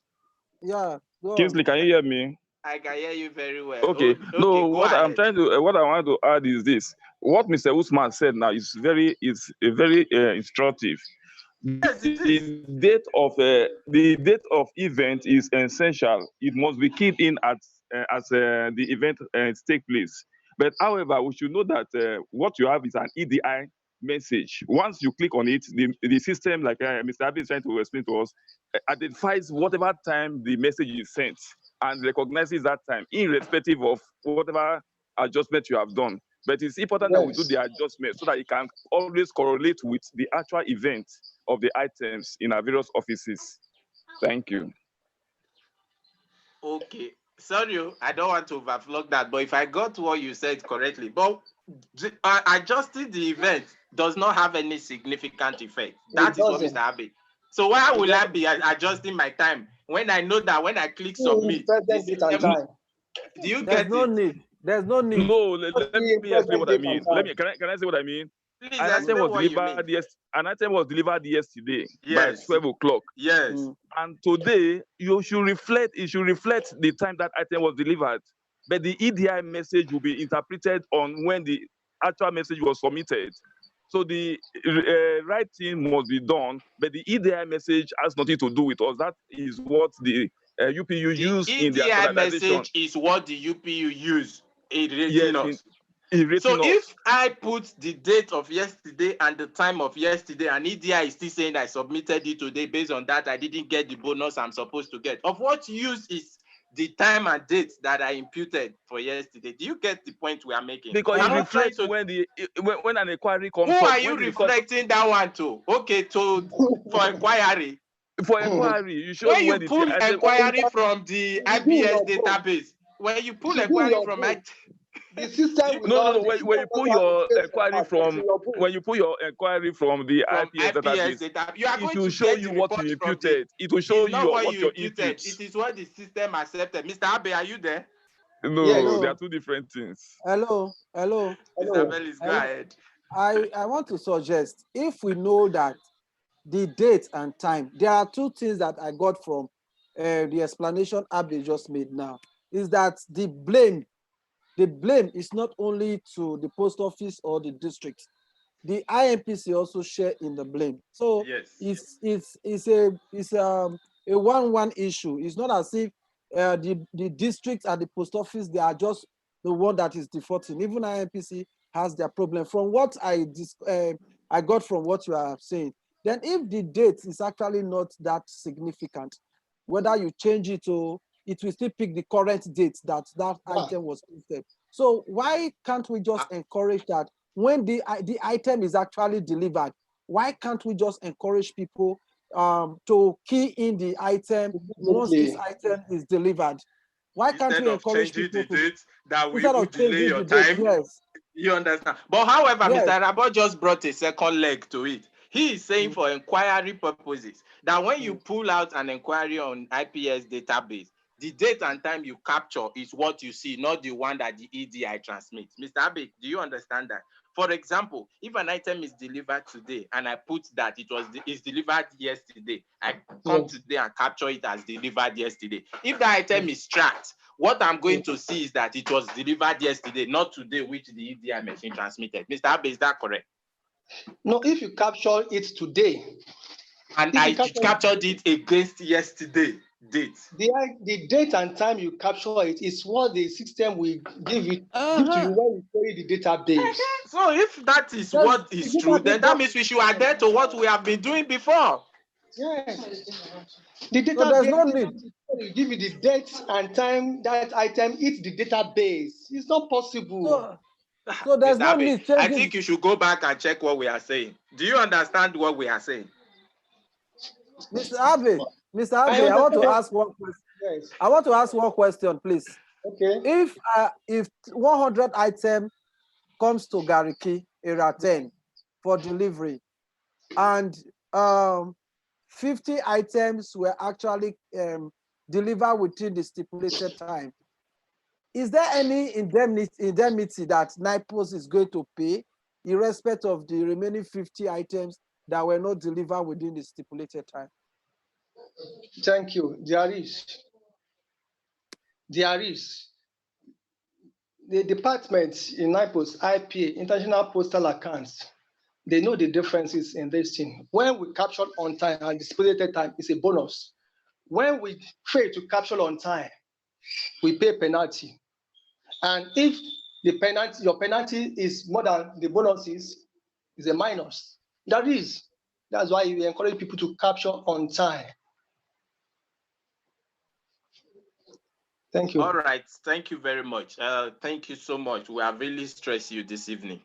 Yeah. Kingsley, can you hear me? I can hear you very well. Okay. No, what I'm trying to, what I want to add is this: what Mr. Usman said now is very instructive. Yes, it is. The date of event is essential. It must be keyed in as the event take place. But however, we should know that what you have is an EDI message. Once you click on it, the system, like Mr. Abi is trying to explain to us, identifies whatever time the message is sent and recognizes that time, irrespective of whatever adjustment you have done. But it's important that we do the adjustment so that it can always correlate with the actual event of the items in our various offices. Thank you. Okay. Sorry, I don't want to overflow that, but if I got what you said correctly, but adjusting the event does not have any significant effect. That is what Mr. Abe. So why will I be adjusting my time when I know that when I click submit, do you get it? There's no need. No, let me explain what I mean. Can I say what I mean? Please an item was delivered yesterday by 12 o'clock. Yes. And today it should reflect the time that item was delivered. But the EDI message will be interpreted on when the actual message was submitted. So the right thing must be done, but the EDI message has nothing to do with us. That is what the UPU use in their standardization. Message is what the UPU use in rating us. So if I put the date of yesterday and the time of yesterday, and EDI is still saying I submitted it today, based on that I didn't get the bonus I'm supposed to get, of what use is the time and date that I imputed for yesterday? Do you get the point we are making? Because it reflects when an inquiry comes up. Who are you reflecting that one to? Okay, for inquiry. For inquiry, you show when you pull inquiry from the IPS database. When you pull inquiry from the system no. When you pull your inquiry from the IPS database, it will show you what you imputed. It will show you what your inputs. It is what the system accepted. Mr. Abe, are you there? No, they are two different things. Hello. Mr. Bellis, go ahead. I want to suggest, if we know that the date and time, there are two things that I got from the explanation Abe just made now, is that the blame is not only to the post office or the district. The INPC also share in the blame. So it's a 1-1 issue. It's not as if the district and the post office, they are just the one that is defaulting. Even INPC has their problem. From what I got from what you are saying, then if the date is actually not that significant, whether you change it or it will still pick the current date that item was posted. So why can't we just encourage that when the item is actually delivered? Why can't we just encourage people to key in the item once this item is delivered? Why can't we encourage people the date that will delay your time? Yes. You understand? But however, Mr. Rabo just brought a second leg to it. He is saying for inquiry purposes that when you pull out an inquiry on IPS database, the date and time you capture is what you see, not the one that the EDI transmits. Mr. Abik, do you understand that? For example, if an item is delivered today and I put that is delivered yesterday, I come today and capture it as delivered yesterday. If the item is tracked, what I'm going to see is that it was delivered yesterday, not today, which the EDI machine transmitted. Mr. Abe, is that correct? No, if you capture it today, and I captured it against yesterday date. The date and time you capture it is what the system will give to you when you query the database. So if that is what is true, then that means we should adhere to what we have been doing before. Yes. The database will give you the date and time that item hits the database. It's not possible. So there's no need. I think you should go back and check what we are saying. Do you understand what we are saying? Mr. Abe, I want to ask one question. Yes. I want to ask one question, please. Okay. If 100 item comes to Gariki Area 10 for delivery, and 50 items were actually delivered within the stipulated time, is there any indemnity that NIPOST is going to pay, irrespective of the remaining 50 items that were not delivered within the stipulated time? Thank you. There is. The department in NIPOST, IPA, International Postal Accounts, they know the differences in this thing. When we capture on time and the stipulated time is a bonus. When we fail to capture on time, we pay penalty. And if your penalty is more than the bonuses, is a minus. That's why we encourage people to capture on time. Thank you. All right. Thank you very much. Thank you so much. We have really stressed you this evening.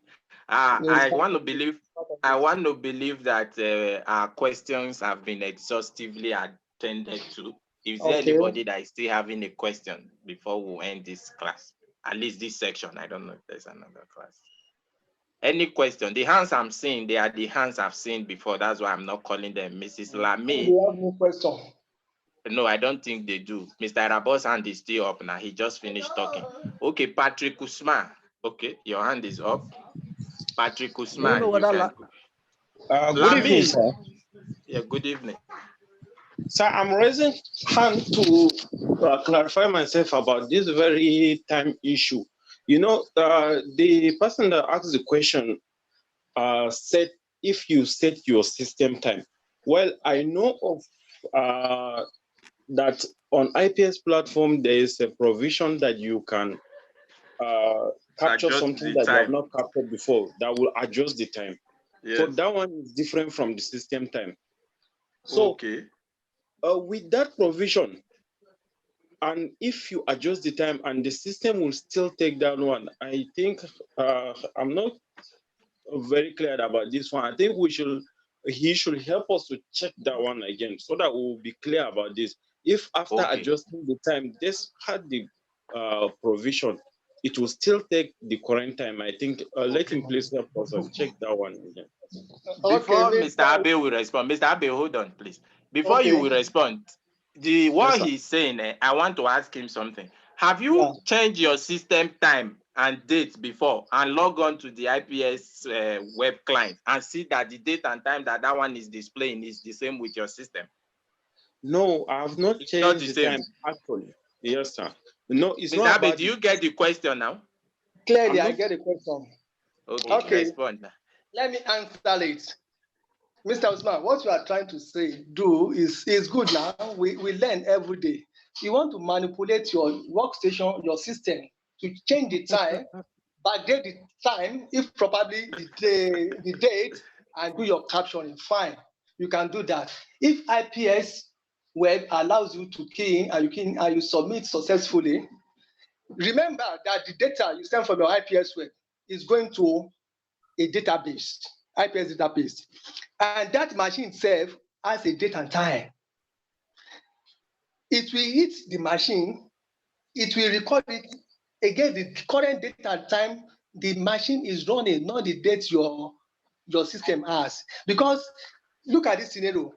I want to believe that our questions have been exhaustively attended to. Is there anybody that is still having a question before we end this class? At least this section. I don't know if there's another class. Any question? The hands I'm seeing, they are the hands I've seen before. That's why I'm not calling them. Mrs. Lamy. Do you have no question? No, I don't think they do. Mr. Arabo's hand is still up now. He just finished talking. Okay, Patrick Usman. Okay, your hand is up. Patrick Usman. Good evening, sir. Yeah, good evening. Sir, I'm raising hand to clarify myself about this very time issue. You know, the person that asked the question said if you set your system time. Well, I know of that on IPS platform, there is a provision that you can capture something that you have not captured before that will adjust the time. Yes. So that one is different from the system time. So with that provision, and if you adjust the time and the system will still take that one, I think I'm not very clear about this one. I think he should help us to check that one again so that we will be clear about this. If after adjusting the time, this had the provision, it will still take the current time. I think let him please help us and check that one again. Before Mr. Abe will respond, Mr. Abe, hold on, please. Before you will respond, what he's saying, I want to ask him something. Have you changed your system time and date before and log on to the IPS web client and see that the date and time that one is displaying is the same with your system? No, I have not changed the time actually. Yes, sir. No, it's Mr. not. Abe, do you get the question now? Clearly, I get the question. Okay. Respond. Let me answer it. Mr. Usman, what you are trying to is good now. We learn every day. You want to manipulate your workstation, your system, to change the time, backdate the time, if probably the date, and do your captioning, fine. You can do that. If IPS web allows you to key in and you submit successfully, remember that the data you send from your IPS web is going to a database, IPS database. And that machine itself has a date and time. It will hit the machine, it will record it against the current date and time the machine is running, not the date your system has. Because look at this scenario.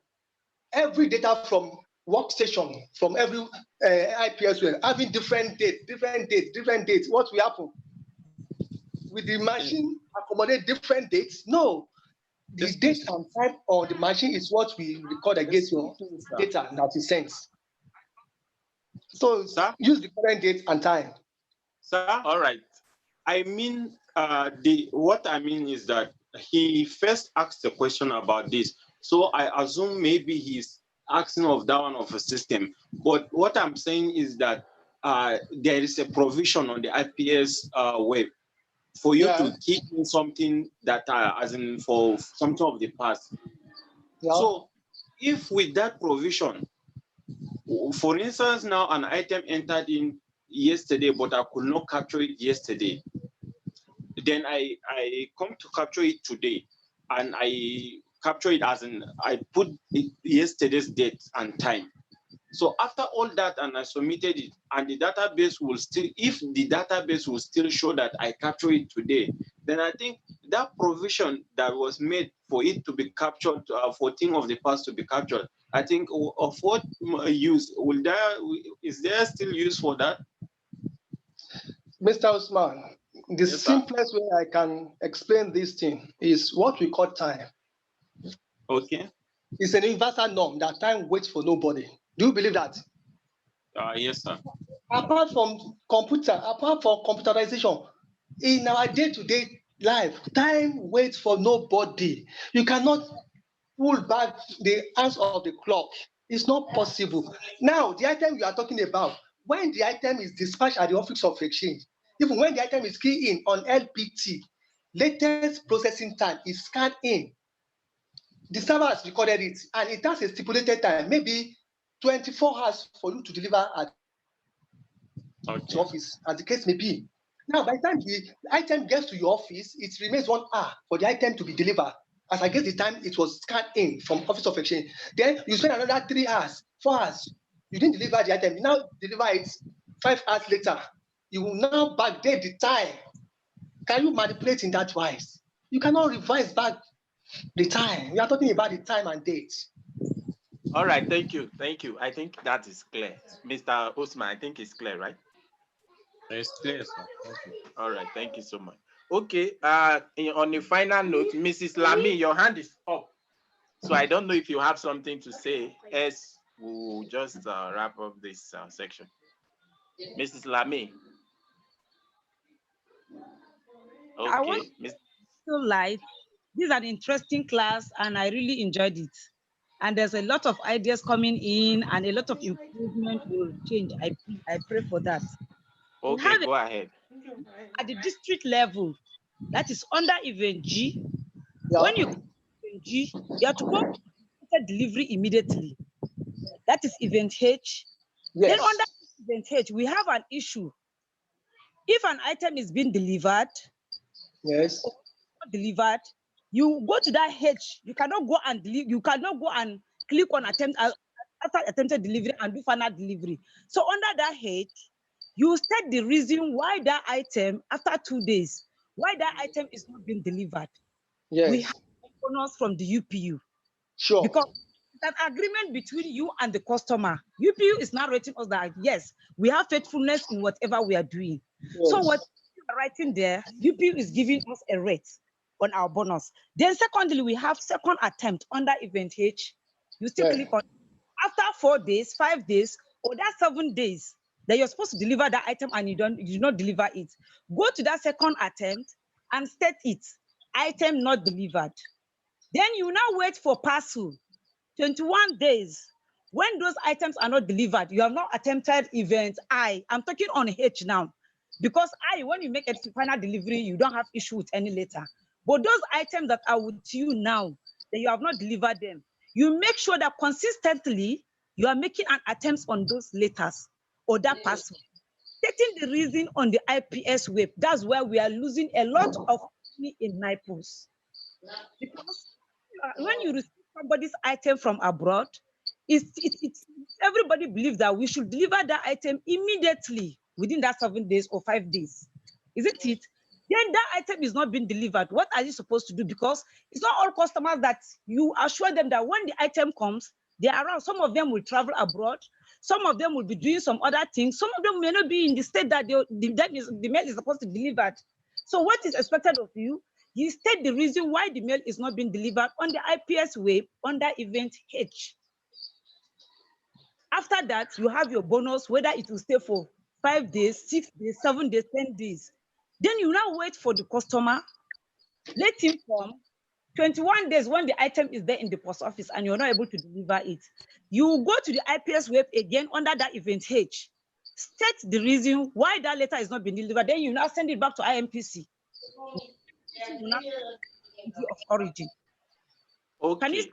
Every data from workstation, from every IPS web, having different dates. What will happen? will the machine accommodate different dates? No. The date and time of the machine is what we record against your data that is sent. So use the current date and time. Sir? All right. I mean, what I mean is that he first asked a question about this. So I assume maybe he's asking of that one of a system. But what I'm saying is that there is a provision on the IPS web for you to keep in something that, as in for something of the past. Yeah. So if with that provision, for instance, now an item entered in yesterday, but I could not capture it yesterday, then I come to capture it today, and I capture it as in I put it yesterday's date and time. So after all that, and I submitted it, and the database will still, if the database will still show that I capture it today, then I think that provision that was made for it to be captured, for thing of the past to be captured, I think of what use will there, is there still use for that? Mr. Osman, the simplest way I can explain this thing is what we call time. Okay. It's an universal norm that time waits for nobody. Do you believe that? Yes, sir. Apart from computerization, in our day-to-day life, time waits for nobody. You cannot pull back the hands of the clock. It's not possible. Now, the item you are talking about, when the item is dispatched at the office of exchange, even when the item is keyed in on LPT, latest processing time is scanned in. The server has recorded it, and it has a stipulated time, maybe 24 hours for you to deliver at the office, as the case may be. Now, by the time the item gets to your office, it remains 1 hour for the item to be delivered. As I guess the time it was scanned in from office of exchange. Then you spend another 3 hours, 4 hours. You didn't deliver the item. You now deliver it 5 hours later. You will now backdate the time. Can you manipulate in that wise? You cannot revise back the time. We are talking about the time and date. All right, thank you. Thank you. I think that is clear. Mr. Osman, I think it's clear, right? It's clear, sir. Thank you. All right, thank you so much. Okay, on the final note, Mrs. Lamy, your hand is up. So I don't know if you have something to say, as we'll just wrap up this section. Mrs. Lamy. Okay. So live. This is an interesting class, and I really enjoyed it. And there's a lot of ideas coming in, and a lot of improvement will change. I pray for that. Okay, go ahead. At the district level, that is under event G. Yeah. When you event G, you have to go to delivery immediately. That is event H. Yes. Then under event H, we have an issue. If an item is being delivered, yes, or not delivered, you go to that H. You cannot go and click on attempt after attempted delivery and do final delivery. So under that H, you state the reason why that item, after 2 days, why that item is not being delivered. Yes. We have bonus from the UPU. Sure. Because it's an agreement between you and the customer. UPU is now writing us that, yes, we have faithfulness in whatever we are doing. Yes. So what you are writing there, UPU is giving us a rate on our bonus. Then secondly, we have second attempt under event H. You still click on, after 4 days, 5 days, or that 7 days, that you're supposed to deliver that item and you do not deliver it. Go to that second attempt and state it, item not delivered. Then you now wait for parcel, 21 days. When those items are not delivered, you have not attempted event I. I'm talking on H now. Because I, when you make a final delivery, you don't have issue with any letter. But those items that are with you now, that you have not delivered them, you make sure that consistently you are making an attempt on those letters or that parcel. Stating the reason on the IPS web, that's where we are losing a lot of money in NIPOST. Because when you receive somebody's item from abroad, everybody believes that we should deliver that item immediately within that 7 days or 5 days. Isn't it? Then that item is not being delivered. What are you supposed to do? Because it's not all customers that you assure them that when the item comes, they are around. Some of them will travel abroad. Some of them will be doing some other things. Some of them may not be in the state that the mail is supposed to be delivered. So what is expected of you? You state the reason why the mail is not being delivered on the IPS web under event H. After that, you have your bonus, whether it will stay for 5 days, 6 days, 7 days, 10 days. Then you now wait for the customer, let him come. 21 days when the item is there in the post office and you're not able to deliver it. You go to the IPS web again under that event H. State the reason why that letter is not being delivered. Then you now send it back to IMPC. Of origin. Okay,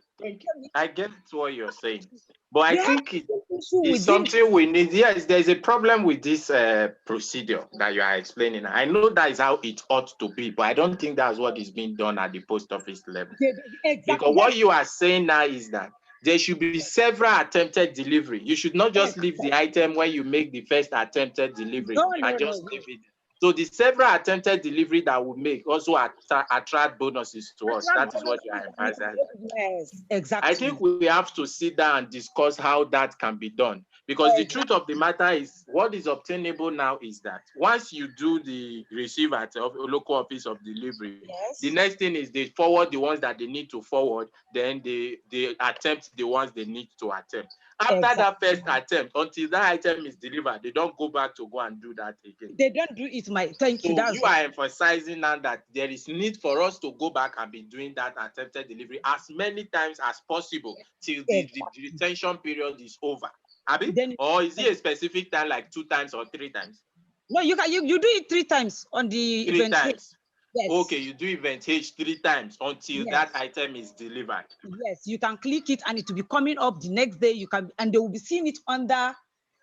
I get what you're saying, but I think it's something we need. Yes, there's a problem with this procedure that you are explaining. I know that is how it ought to be, but I don't think that's what is being done at the post office level. Exactly. Because what you are saying now is that there should be several attempted delivery. You should not just leave the item when you make the first attempted delivery and just leave it. So the several attempted delivery that we make also attract bonuses to us. That is what you are emphasizing. Yes, exactly. I think we have to sit down and discuss how that can be done. Because the truth of the matter is, what is obtainable now is that once you do the receive at a local office of delivery, the next thing is they forward the ones that they need to forward, then they attempt the ones they need to attempt. After that first attempt, until that item is delivered, they don't go back to go and do that again. They don't do it, thank you. So you are emphasizing now that there is need for us to go back and be doing that attempted delivery as many times as possible till the retention period is over. Abi? Or is it a specific time, like 2 times or 3 times? No, you do it 3 times on the 3 event. times. Yes. Okay, you do event H 3 times until that item is delivered. Yes, you can click it and it will be coming up the next day. You can, and they will be seeing it under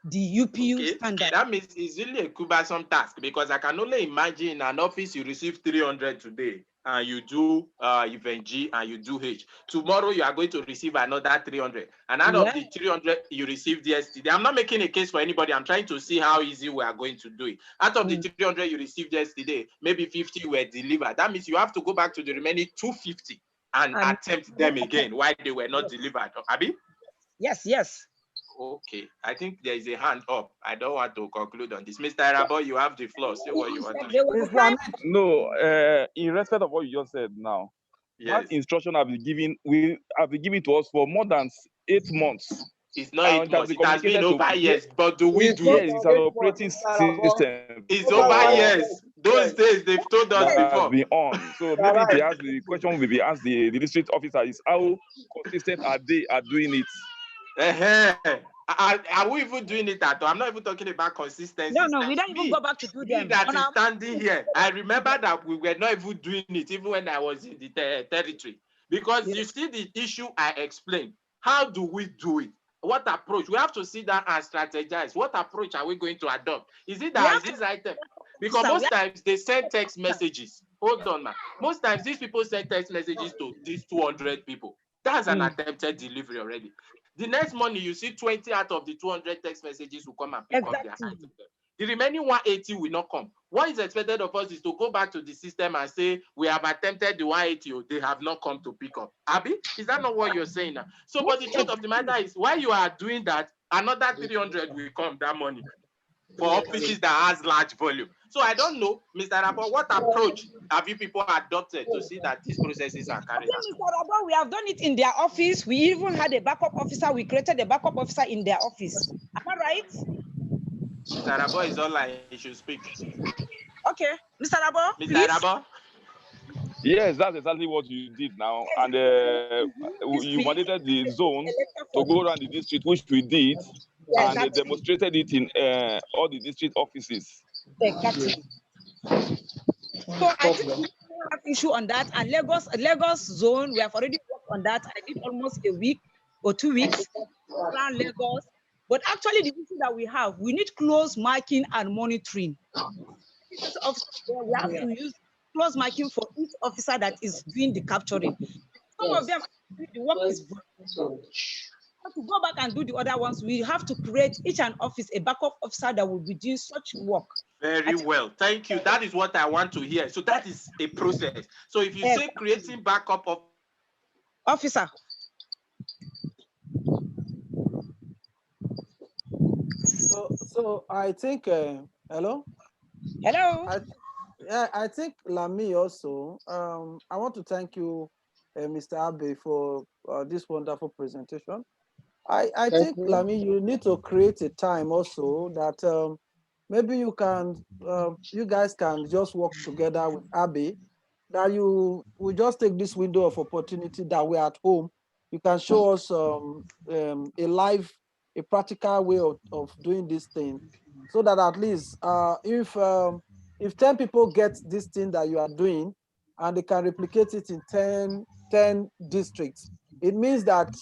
the UPU standard. That means it's really a cumbersome task, because I can only imagine in an office you receive 300 today and you do event G and you do H. Tomorrow you are going to receive another 300. And out of the 300 you received yesterday, I'm not making a case for anybody. I'm trying to see how easy we are going to do it. Out of the 300 you received yesterday, maybe 50 were delivered. That means you have to go back to the remaining 250 and attempt them again while they were not delivered. Abi? Yes, yes. Okay, I think there is a hand up. I don't want to conclude on this. Mr. Arabo, you have the floor. Say what you want to say. No, in respect of what you just said now, that instruction have been given to us for more than 8 months. It's not 8 months. It has been over years. But do we do it? Yes, it's an operating system. It's over years. Those days they've told us before. Has been on. So maybe they ask the question will be asked the district officer is how consistent are they at doing it? Are we even doing it at all? I'm not even talking about consistency. No, we don't even go back to do them. That is standing here. I remember that we were not even doing it, even when I was in the territory. Because you see the issue I explained. How do we do it? What approach? We have to sit down and strategize. What approach are we going to adopt? Is it that this item? Because most times they send text messages. Hold on, man. Most times these people send text messages to these 200 people. That's an attempted delivery already. The next morning, you see 20 out of the 200 text messages will come and pick up their item. The remaining 180 will not come. What is expected of us is to go back to the system and say, we have attempted the 180, they have not come to pick up. Abi, is that not what you're saying now? So, but the truth of the matter is, while you are doing that, another 300 will come that morning for offices that has large volume. So I don't know, Mr. Rabo, what approach have you people adopted to see that these processes are carried out? Mr. Rabo, we have done it in their office. We even had a backup officer. We created a backup officer in their office. Am I right? Mr. Rabo is online. He should speak. Okay, Mr. Rabo, Mr. Rabo? Yes, that's exactly what you did now. And you mandated the zone to go around the district, which we did, and they demonstrated it in all the district offices. Exactly. So I think we have issue on that. And Lagos zone, we have already worked on that. I did almost a week or 2 weeks around Lagos. But actually, the issue that we have, we need close marking and monitoring. We have to use close marking for each officer that is doing the capturing. Some of them, the work is to go back and do the other ones. We have to create each an office a backup officer that will be doing such work. Very well, thank you. That is what I want to hear. So that is a process. So if you say creating backup officer. So I think hello. Hello. I think Lami also. I want to thank you, Mr. Abe, for this wonderful presentation. I think, Lami, you need to create a time also that maybe you guys can just work together with Abe, that you will just take this window of opportunity that we're at home. You can show us a practical way of doing this thing, so that at least if 10 people get this thing that you are doing and they can replicate it in 10 districts, it means that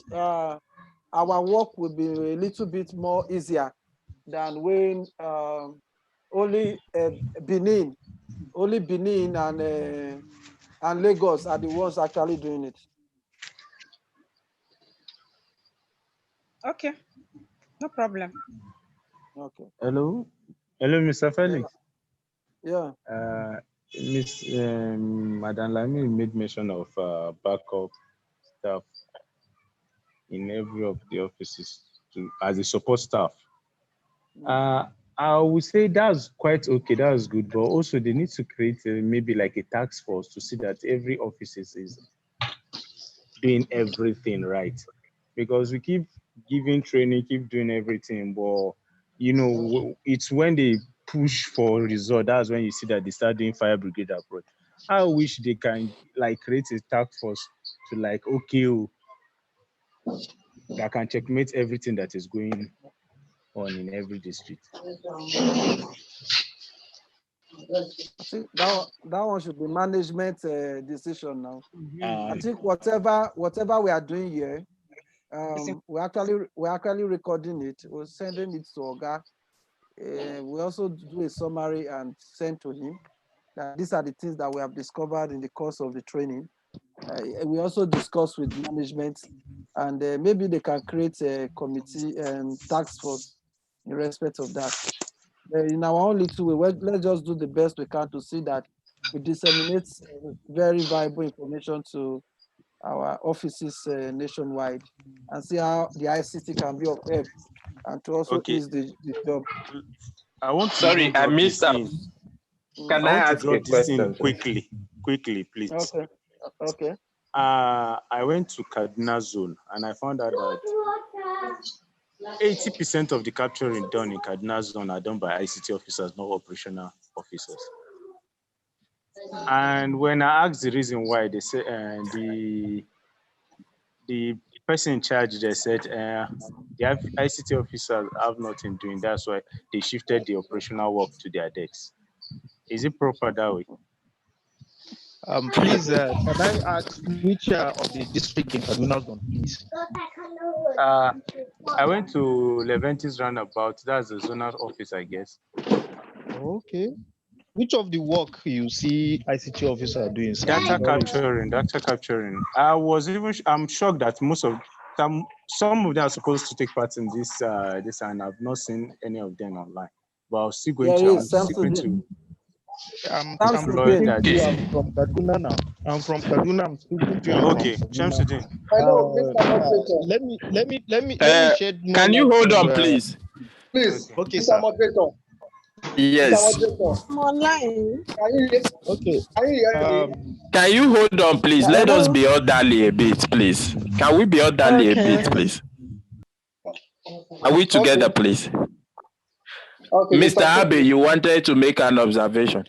our work will be a little bit more easier than when only Benin and Lagos are the ones actually doing it. Okay, no problem. Okay. Hello, Mr. Felix. Yeah. Miss Madam Lamy made mention of backup staff in every of the offices as a support staff. I would say that's quite okay. That's good, but also they need to create maybe like a task force to see that every office is doing everything right. Because we keep giving training, keep doing everything, but it's when they push for result, that's when you see that they start doing fire brigade approach. I wish they can like create a task force to like that can checkmate everything that is going on in every district. I think that one should be management decision now. I think whatever we are doing here, we're actually recording it. We're sending it to Oga. We also do a summary and send to him that these are the things that we have discovered in the course of the training. We also discuss with management, and maybe they can create a committee and task force in respect of that. In our own little way, let's just do the best we can to see that we disseminate very valuable information to our offices nationwide, and see how the ICT can be of help and to also ease the job. I want to Sorry, I missed out. Can I ask a question? Quickly, please. Okay. I went to Kaduna zone and I found out that 80% of the capturing done in Kaduna zone are done by ICT officers, not operational officers. And when I asked the reason why, they say the person in charge, they said the ICT officers have nothing doing. That's why they shifted the operational work to their desks. Is it proper that way? Please, can I ask which of the district in Kaduna zone, please? I went to Leventis roundabout. That's the zonal office, I guess. Okay. Which of the work you see ICT officer doing? Data capturing. I'm shocked that some of them are supposed to take part in this, and I've not seen any of them online. But I'm still going to. I'm from Kaduna now. I'm from Kaduna. I'm speaking to you. Okay, Shamsuddin. Hello, Mr. Let me shed more Can you hold on, please? Please, okay, Mr. Moderator. Yes. I'm online. Okay. Can you hold on, please? Let us be orderly a bit, please. Can we be orderly a bit, please? Are we together, please? Okay, Mr. Abe, you wanted to make an observation.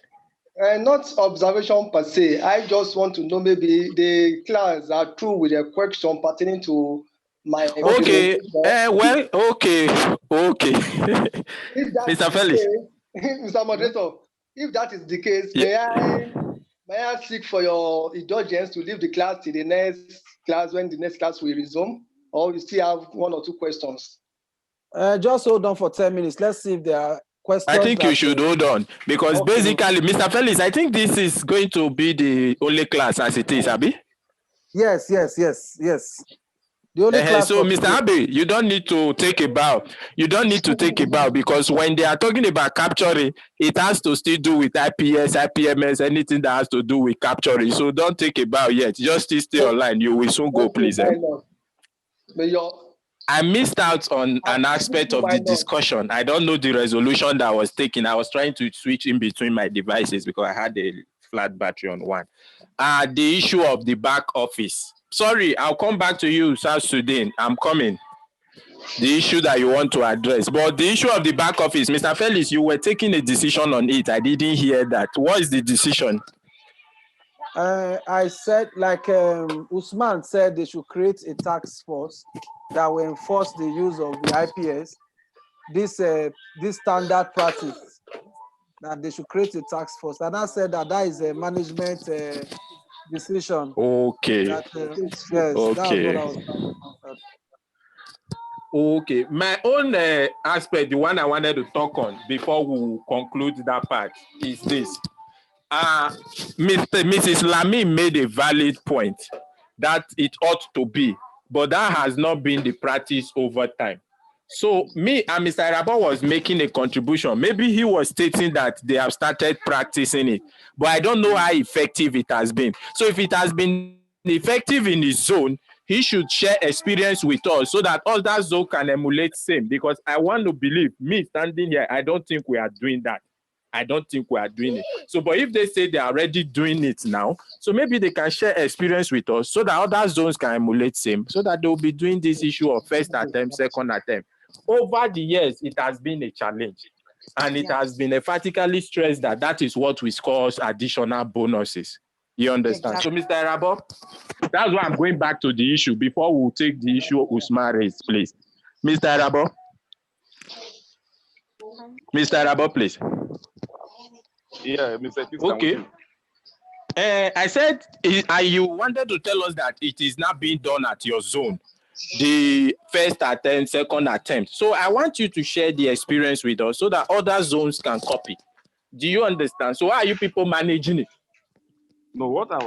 Not observation per se. I just want to know maybe the class are through with a question pertaining to my okay. Okay. Mr. Felix. Mr. Moderator, if that is the case, may I seek for your indulgence to leave the class till the next class when the next class will resume, or you still have one or two questions? Just hold on for 10 minutes. Let's see if there are questions. I think you should hold on because basically, Mr. Felix, I think this is going to be the only class as it is, Abi? Yes. The only class. So, Mr. Abe, you don't need to take a bow. You don't need to take a bow because when they are talking about capturing, it has to still do with IPS, IPMS, anything that has to do with capturing. So don't take a bow yet. Just stay online. You will soon go, please. May your I missed out on an aspect of the discussion. I don't know the resolution that was taken. I was trying to switch in between my devices because I had a flat battery on one. The issue of the back office. Sorry, I'll come back to you, South Sudan. I'm coming. The issue that you want to address. But the issue of the back office, Mr. Felix, you were taking a decision on it. I didn't hear that. What is the decision? I said, like Usman said, they should create a task force that will enforce the use of the IPS. This standard practice, that they should create a task force. And I said that is a management decision. Okay. That, yes, okay. That's what I was talking about. Okay. My own aspect, the one I wanted to talk on before we conclude that part, is this. Mrs. Lamy made a valid point that it ought to be, but that has not been the practice over time. So me and Mr. Irabo was making a contribution. Maybe he was stating that they have started practicing it, but I don't know how effective it has been. So if it has been effective in his zone, he should share experience with us so that other zone can emulate same. Because I want to believe, me standing here, I don't think we are doing that. I don't think we are doing it. So, but if they say they are already doing it now, so maybe they can share experience with us so that other zones can emulate same, so that they'll be doing this issue of first attempt, second attempt. Over the years, it has been a challenge. And it has been emphatically stressed that that is what we call additional bonuses. You understand? Exactly. So, Mr. Irabo, that's why I'm going back to the issue before we take the issue Usman raised, please. Mr. Irabo? Mr. Irabo, please. Yeah, Mr. Okay. I said you wanted to tell us that it is not being done at your zone, the first attempt, second attempt. So I want you to share the experience with us so that other zones can copy. Do you understand? So how are you people managing it? No, what I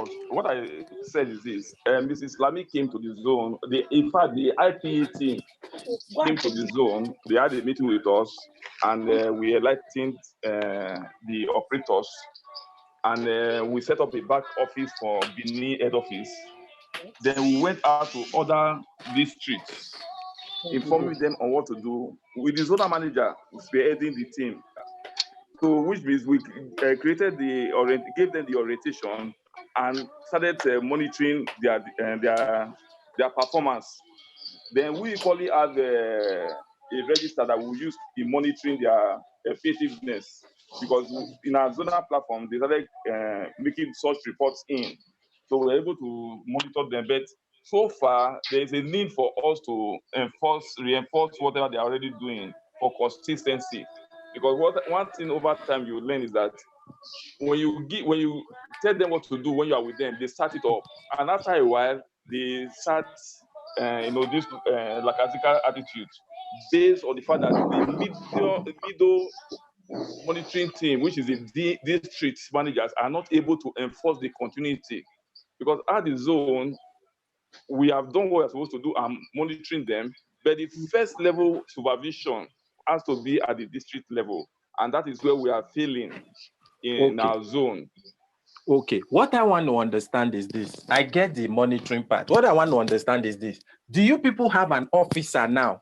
said is this: Mrs. Lamy came to the zone. In fact, the IPE team came to the zone. They had a meeting with us, and we elected the operators, and we set up a back office for Benin head office. Then we went out to other districts, informing them on what to do. With the zonal manager spearheading the team. So, which means we gave them the orientation and started monitoring their performance. Then we equally have a register that we use in monitoring their effectiveness, because in our zonal platform they started making such reports in, so we're able to monitor them. But so far, there is a need for us to reinforce whatever they're already doing for consistency. Because one thing over time you learn is that when you tell them what to do when you are with them, they start it up, and after a while they start this lackadaisical attitude, based on the fact that the middle monitoring team, which is the district managers, are not able to enforce the continuity. Because at the zone, we have done what we're supposed to do and monitoring them, but the first level supervision has to be at the district level, and that is where we are failing in our zone. Okay, what I want to understand is this. I get the monitoring part. What I want to understand is this. Do you people have an officer now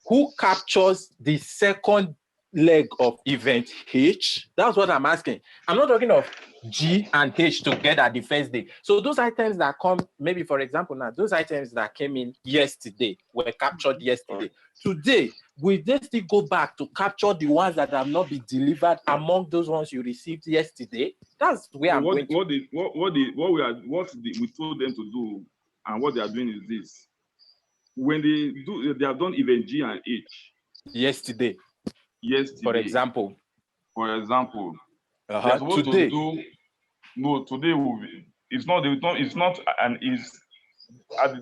who captures the second leg of event H? That's what I'm asking. I'm not talking of G and H together the first day. So those items that come, maybe for example now, those items that came in yesterday were captured yesterday. Today, will they still go back to capture the ones that have not been delivered among those ones you received yesterday? That's where I'm going. What we told them to do, and what they are doing is this: when they have done event G and H yesterday. For example, they're supposed to do. No, today will be. It's not at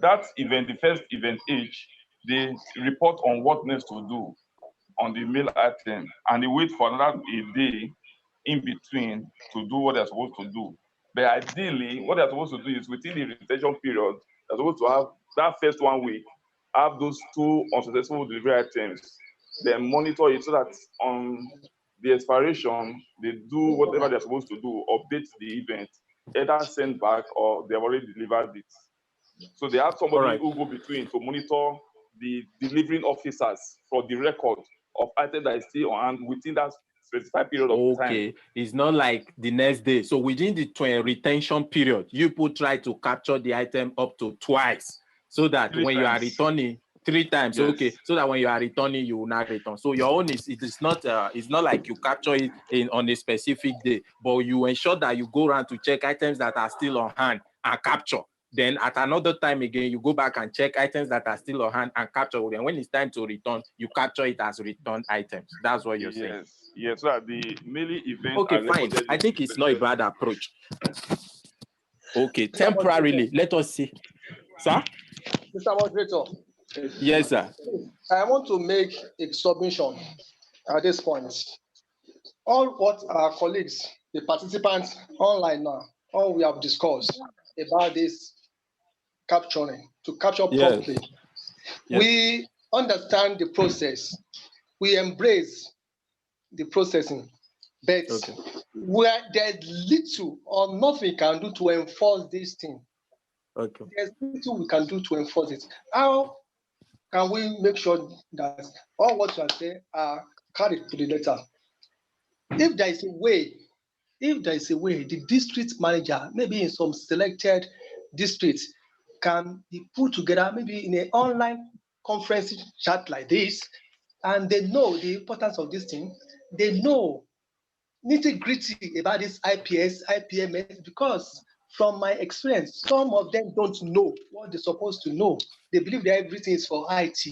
that event, the first event H, they report on what needs to do on the mail item, and they wait for another a day in between to do what they're supposed to do. But ideally, what they're supposed to do is within the retention period, they're supposed to have that first 1 week, have those 2 unsuccessful delivery items, then monitor it so that on the expiration, they do whatever they're supposed to do, update the event, either send back or they've already delivered it. So they have somebody who go between to monitor the delivering officers for the record of item that is still on hand within that specified period of time. Okay, it's not like the next day. So within the retention period, you put try to capture the item up to twice, so that when you are returning 3 times, yes. Okay, so that when you are returning, you will not return. So your own is it's not like you capture it on a specific day, but you ensure that you go around to check items that are still on hand and capture. Then at another time again, you go back and check items that are still on hand and capture. And when it's time to return, you capture it as returned items. That's what you're saying. Yes, so the mainly event. Okay, fine. I think it's not a bad approach. Okay, temporarily, let us see. Sir? Mr. Moderator. Yes, sir. I want to make a submission at this point. All what our colleagues, the participants online now, all we have discussed about this capturing, to capture properly. Yes. We understand the process. We embrace the processing, but where there's little or nothing we can do to enforce this thing. Okay. There's little we can do to enforce it. How can we make sure that all what you are saying are carried to the letter? If there is a way, the district manager, maybe in some selected districts, can be put together, maybe in an online conference chat like this, and they know the importance of this thing. They know nitty-gritty about this IPS, IPMS, because from my experience, some of them don't know what they're supposed to know. They believe that everything is for IT.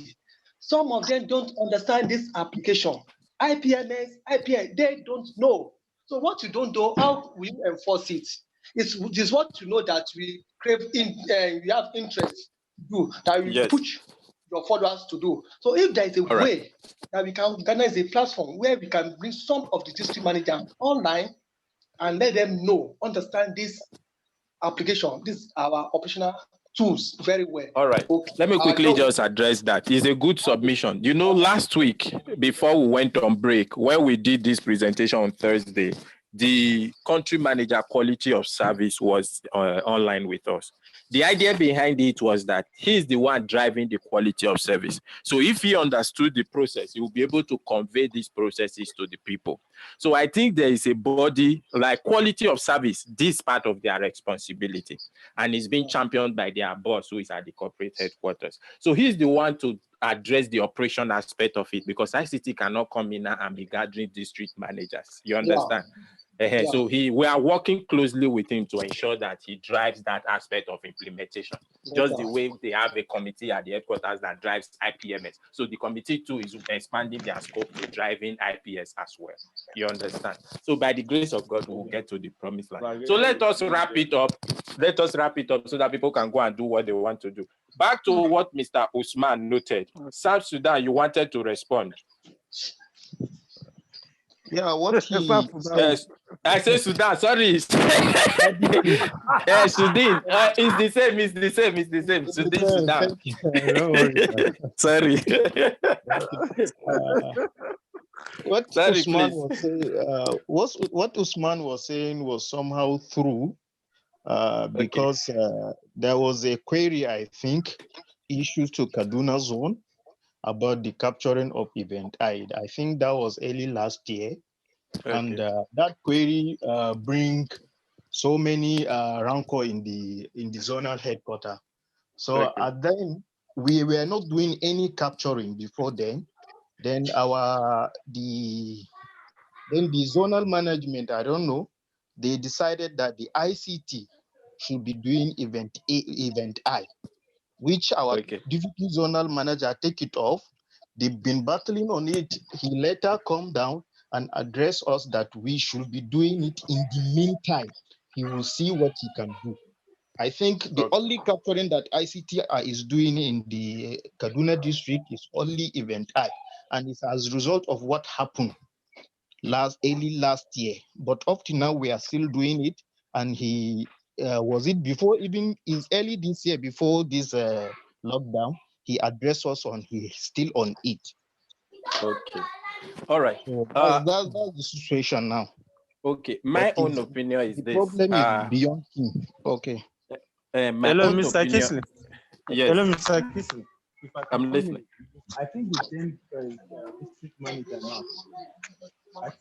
Some of them don't understand this application. IPMS, IPS, they don't know. So what you don't know, how will you enforce it? It's what you know that we crave we have interest to do, that we push your followers to do. So if there is a way that we can organize a platform where we can bring some of the district managers online and let them know, understand this application, this our operational tools very well. All right. Okay. Let me quickly just address that. It's a good submission. You know, last week, before we went on break, when we did this presentation on Thursday, the country manager quality of service was online with us. The idea behind it was that he's the one driving the quality of service. So if he understood the process, he will be able to convey these processes to the people. So I think there is a body, like quality of service, this part of their responsibility. And it's being championed by their boss, who is at the corporate headquarters. So he's the one to address the operation aspect of it, because ICT cannot come in and be gathering district managers. You understand? So we are working closely with him to ensure that he drives that aspect of implementation, just the way they have a committee at the headquarters that drives IPMS. So the committee too is expanding their scope to driving IPS as well. You understand? So by the grace of God, we'll get to the promised land. So let us wrap it up. Let us wrap it up so that people can go and do what they want to do. Back to what Mr. Usman noted. South Sudan, you wanted to respond. Yeah, what he... Yes, I say Sudan, sorry. Sudan. It's the same. Sudan. Sorry. What Usman was saying was somehow true, because there was a query, I think, issued to Kaduna Zone about the capturing of event. I think that was early last year. And that query bring so many rancor in the zonal headquarters. So then we were not doing any capturing before then. Then the zonal management, I don't know, they decided that the ICT should be doing event I, which our deputy zonal manager take it off. They've been battling on it. He later calmed down and address us that we should be doing it in the meantime. He will see what he can do. I think the only capturing that ICT is doing in the Kaduna district is only event I, and it's as a result of what happened early last year. But up to now, we are still doing it, and he was it before even is early this year, before this lockdown, he addressed us on he's still on it. Okay. All right. So that's the situation now. Okay. My own opinion is the this. Problem is beyond him. Okay. My Hello, own Mr. opinion. Kisley. Yes. Hello, Mr. Kisley. if I can I'm come listening. I think the then district manager now.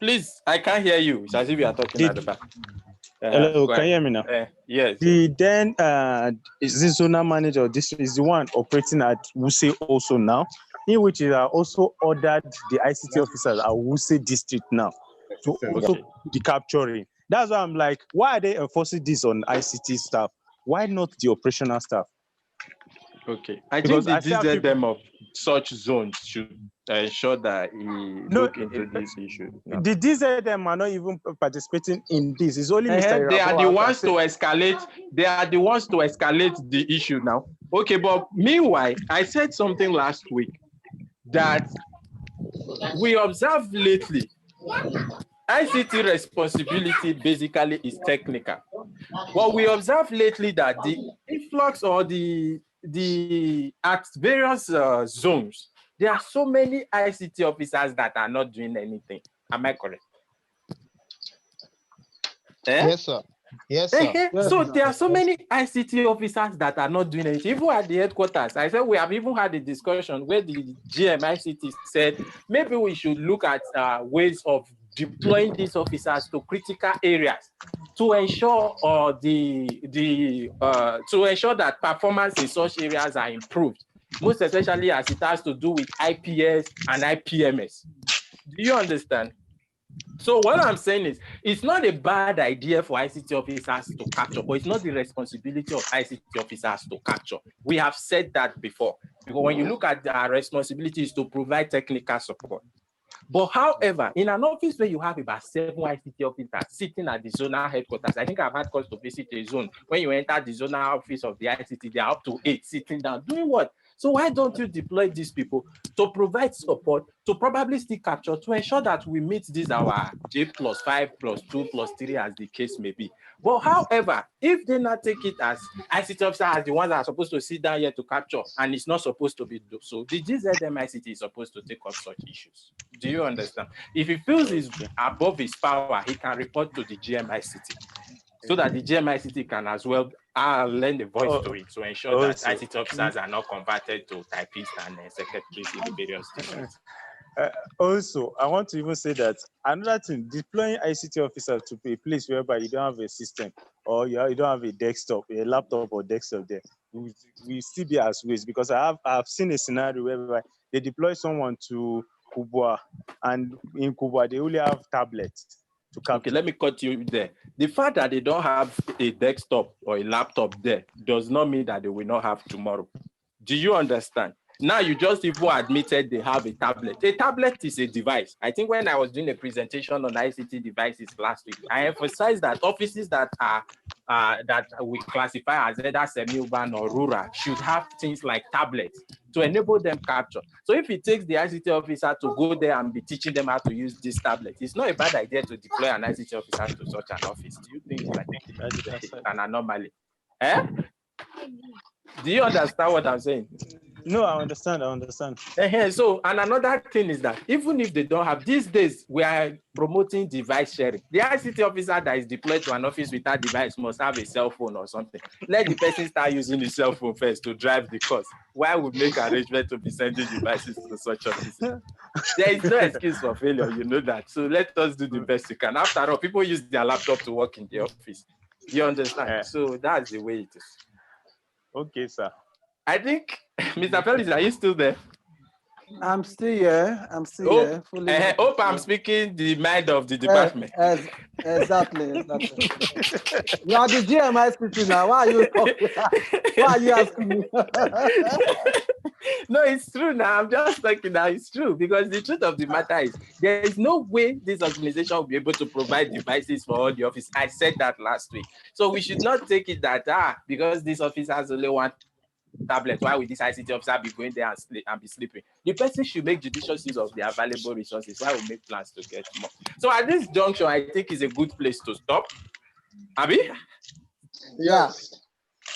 Please, I can't hear you. It's as if you are talking at the back. Hello, can you hear me now? Yes. The then is the zonal manager of district is the one operating at Wuse also now, in which he also ordered the ICT officers at Wuse district now to also be capturing. That's why I'm like, why are they enforcing this on ICT staff? Why not the operational staff? Okay, I Because think the I see DZM of such zones should ensure that he look into this issue. No. The DZM are not even participating in this. It's only Mr. They are the Iraboa ones to escalate. They are the ones to escalate the issue now. Okay, but meanwhile, I said something last week that we observed lately. ICT responsibility basically is technical. What we observed lately that the influx or the at various zones, there are so many ICT officers that are not doing anything. Am I correct? Yes, sir. Yes, sir. So there are so many ICT officers that are not doing anything. Even at the headquarters, I said we have even had a discussion where the GM ICT said maybe we should look at ways of deploying these officers to critical areas to ensure to ensure that performance in such areas are improved, most especially as it has to do with IPS and IPMS. Do you understand? So what I'm saying is, it's not a bad idea for ICT officers to capture, but it's not the responsibility of ICT officers to capture. We have said that before, because when you look at our responsibilities to provide technical support. But however, in an office where you have about 7 ICT officers sitting at the zonal headquarters, I think I've had cause to visit a zone. When you enter the zonal office of the ICT, they are up to 8 sitting down. Doing what? So why don't you deploy these people to provide support, to probably still capture, to ensure that we meet this our J+5 +2 +3 as the case may be. But however, if they not take it as ICT officers as the ones that are supposed to sit down here to capture, and it's not supposed to be so, the GZM ICT is supposed to take up such issues. Do you understand? If he feels it's above his power, he can report to the GMICT so that the GMICT can as well lend a voice to it to ensure that ICT officers are not converted to typists and secretaries in the various districts. Also, I want to even say that another thing, deploying ICT officers to a place whereby you don't have a system or you don't have a desktop, a laptop or desktop there, we still be as waste, because I have seen a scenario whereby they deploy someone to Kubwa, and in Kubwa they only have tablets. Okay, let me cut you there. The fact that they don't have a desktop or a laptop there does not mean that they will not have tomorrow. Do you understand? Now you just even admitted they have a tablet. A tablet is a device. I think when I was doing a presentation on ICT devices last week, I emphasized that offices that are that we classify as either semi-urban or rural should have things like tablets to enable them capture. So if it takes the ICT officer to go there and be teaching them how to use this tablet, it's not a bad idea to deploy an ICT officer to such an office. Do you think it's an anomaly? Do you understand what I'm saying? No, I understand. So, and another thing is that even if they don't have, these days we are promoting device sharing. The ICT officer that is deployed to an office without device must have a cell phone or something. Let the person start using the cell phone first to drive the course. Why would make arrangement to be sending devices to such offices? There is no excuse for failure, you know that. So let us do the best we can. After all, people use their laptop to work in the office. You understand? So that's the way it is. Okay, sir. I think, Mr. Felix, are you still there? I'm still here. Here. Hope I'm speaking the mind of the department. Exactly. You are the GMICT now. Why are you talking? Why are you asking me? No, it's true now. I'm just talking now. It's true, because the truth of the matter is there is no way this organization will be able to provide devices for all the office. I said that last week. So we should not take it that because this office has only one tablet, why would this ICT officer be going there and be sleeping? The person should make judicious use of the available resources. Why we make plans to get more? So at this junction, I think is a good place to stop. Abi? Yes.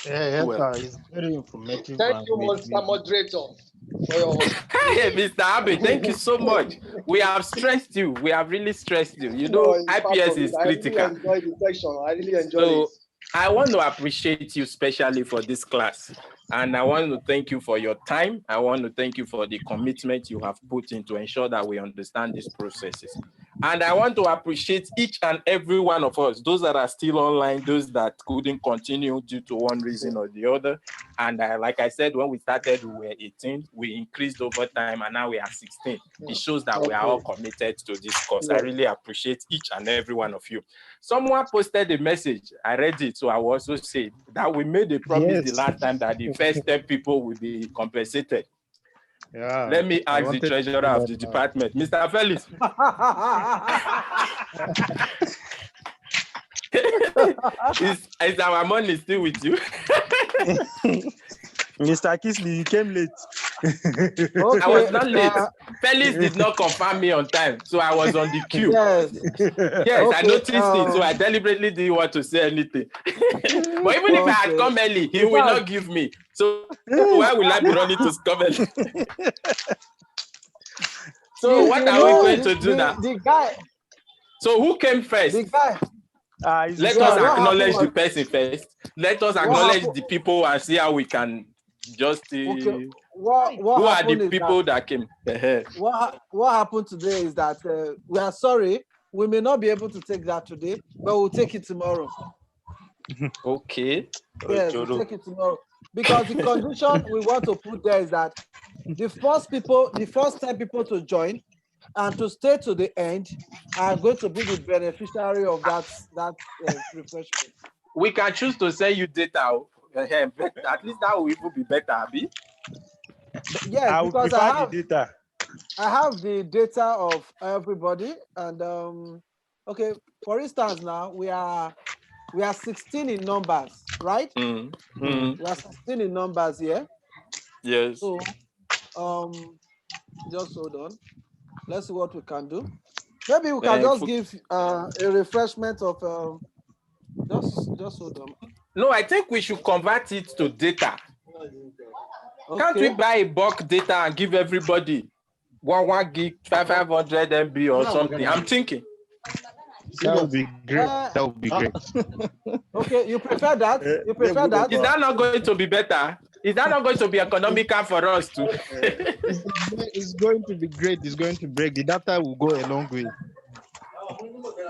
Yeah, well. It's very informative. Thank you, Mr. Moderator. Hey, Mr. Abe, thank you so much. We have stressed you. We have really stressed you. You know, IPS is critical. I really enjoyed the section. I really enjoyed it. I want to appreciate you specially for this class. And I want to thank you for your time. I want to thank you for the commitment you have put in to ensure that we understand these processes. And I want to appreciate each and every one of us, those that are still online, those that couldn't continue due to one reason or the other. And like I said, when we started, we were 18, we increased over time, and now we are 16. It shows that we are all committed to this cause. I really appreciate each and every one of you. Someone posted a message, I read it, so I will also say that we made a promise the last time that the first 10 people will be compensated. Yeah, let me ask the treasurer of the department, Mr. Felix. is our money still with you? Mr. Kisley, you came late. Okay. I was not late. Felix did not confirm me on time, so I was on the queue. Yes, okay, I noticed it, so I deliberately didn't want to say anything. But even if I had come early, he will not give me. So why will I be running to come early? So what are we going to do now? The guy. So who came first? The guy. Let us acknowledge the person first. Let us acknowledge the people and see how we can just who are the people that came. What happened today is that we are sorry, we may not be able to take that today, but we'll take it tomorrow. Okay. Yes, we'll take it tomorrow. Because the condition we want to put there is that the first 10 people to join and to stay to the end are going to be the beneficiary of that refreshment. We can choose to send you data. At least that will even be better, Abi. Yes, because I have the data of everybody, and okay. For instance, now we are 16 in numbers, right? We are 16 in numbers here. Yes. So, just hold on. Let's see what we can do. Maybe we can just give a refreshment of just hold on. No, I think we should convert it to data. Okay. Can't we buy a bulk data and give everybody 1 gig, 500 MB or something? I'm thinking. That would be great. That would be great. Okay, you prefer that? You prefer that? Is that not going to be better? Is that not going to be economical for us too? It's going to be great. It's going to break. The data will go a long way.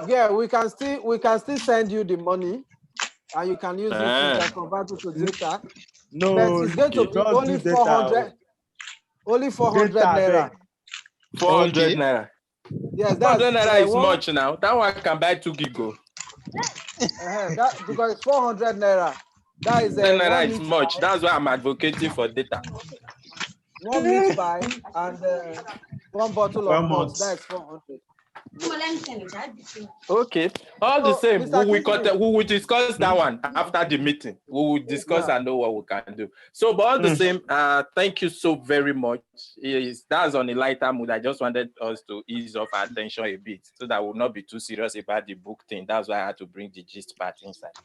Yeah, we can still send you the money, and you can use it. You can convert it to data. No, but it's going to be only 400. Only 400 naira. 400 naira. Yes, that's 400 naira is much now. That one can buy 2 gig. That because it's 400 naira. That is 10 naira is much. That's why I'm advocating for data. 1 meat pie and 1 bottle of malt. That's 400. Okay. All the same, we will discuss that one after the meeting. We will discuss and know what we can do. So, but all the same, thank you so very much. That's on a lighter mood. I just wanted us to ease off our attention a bit so that we'll not be too serious about the book thing. That's why I had to bring the gist part inside.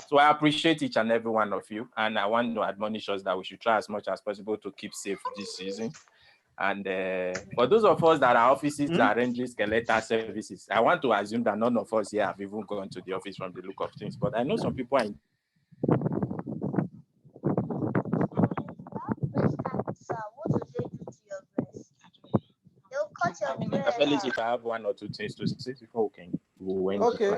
So I appreciate each and every one of you. And I want to admonish us that we should try as much as possible to keep safe this season. And for those of us that are offices that arrange skeletal services, I want to assume that none of us here have even gone to the office from the look of things. But I know some people are in. If I have 1 or 2 things to say before we can go. Okay.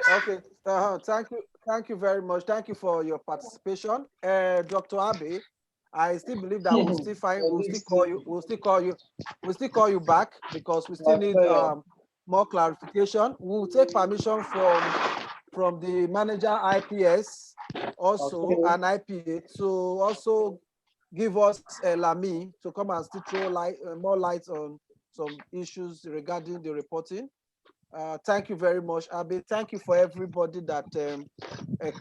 Thank you very much. Thank you for your participation, Dr. Abe. I still believe that we'll still find, we'll still call you back because we still need more clarification. We'll take permission from the manager IPS also and IPA to also give us a LAMI to come and still throw more light on some issues regarding the reporting. Thank you very much, Abe. Thank you for everybody that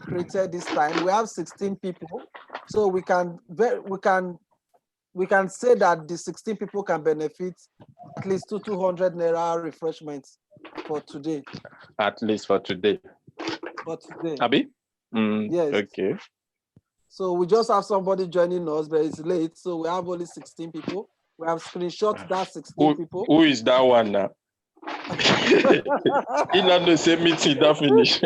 created this time. We have 16 people, so we can say that the 16 people can benefit at least 200 naira refreshments for today. At least for today. For today. Abi? Yes. Okay. So we just have somebody joining us, but it's late, so we have only 16 people. We have screenshot that 16 people. Who is that one now? He not the same meeting that finish.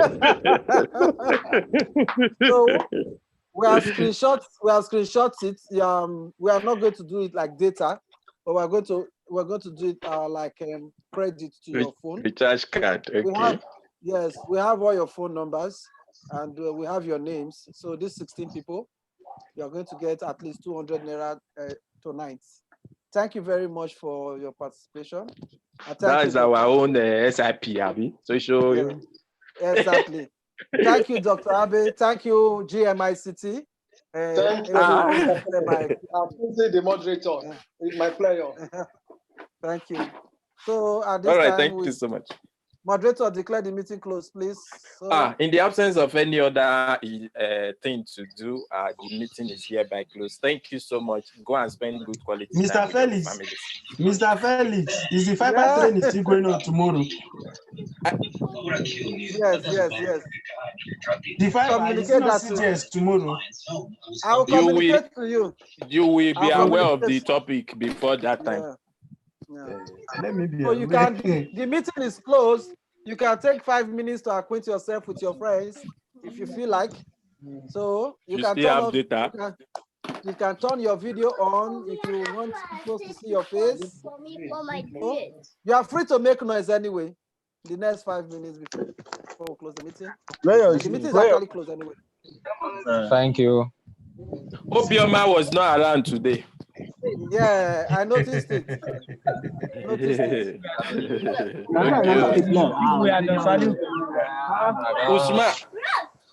We have screenshots. We have screenshots it. We are not going to do it like data, but we're going to do it like credit to your phone. Recharge card. Okay. We have all your phone numbers, and we have your names. So these 16 people, you are going to get at least 200 naira tonight. Thank you very much for your participation. That is our own SIP, Abby. So show you. Exactly. Thank you, Dr. Abe. Thank you, GMICT. Thank you. The moderator. It's my pleasure. Thank you. So at this time, thank you so much. Moderator, declare the meeting closed, please. So, in the absence of any other thing to do, the meeting is hereby closed. Thank you so much. Go and spend good quality time with your families. Mr. Felix, is the fiber train still going on tomorrow? Yes. The fiber is not CGS tomorrow. I will communicate to you. You will be aware of the topic before that time. Let me be so you can. The meeting is closed. You can take 5 minutes to acquaint yourself with your friends if you feel like. So you can turn off. Data. You can turn your video on if you want people to see your face. So you are free to make noise anyway. The next 5 minutes before we close the meeting. The meeting is actually closed anyway. Thank you. Obioma was not around today. Yeah, I noticed it.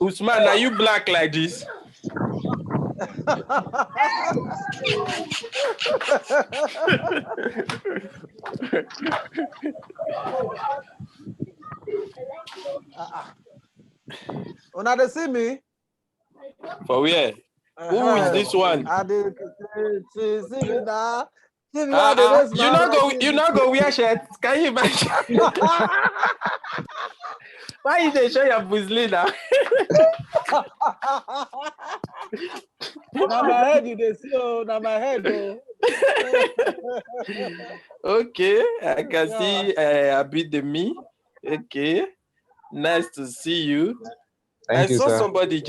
Usman, are you black like this? Una dey see me? For where? Who is this one? See me now. See me you not go wear shirt. Can you imagine? Why you dey show your pussy now? Now my head you dey see, now my head Okay, I can see a bit of me. Okay, nice to see you. Thank you, I saw sir. somebody just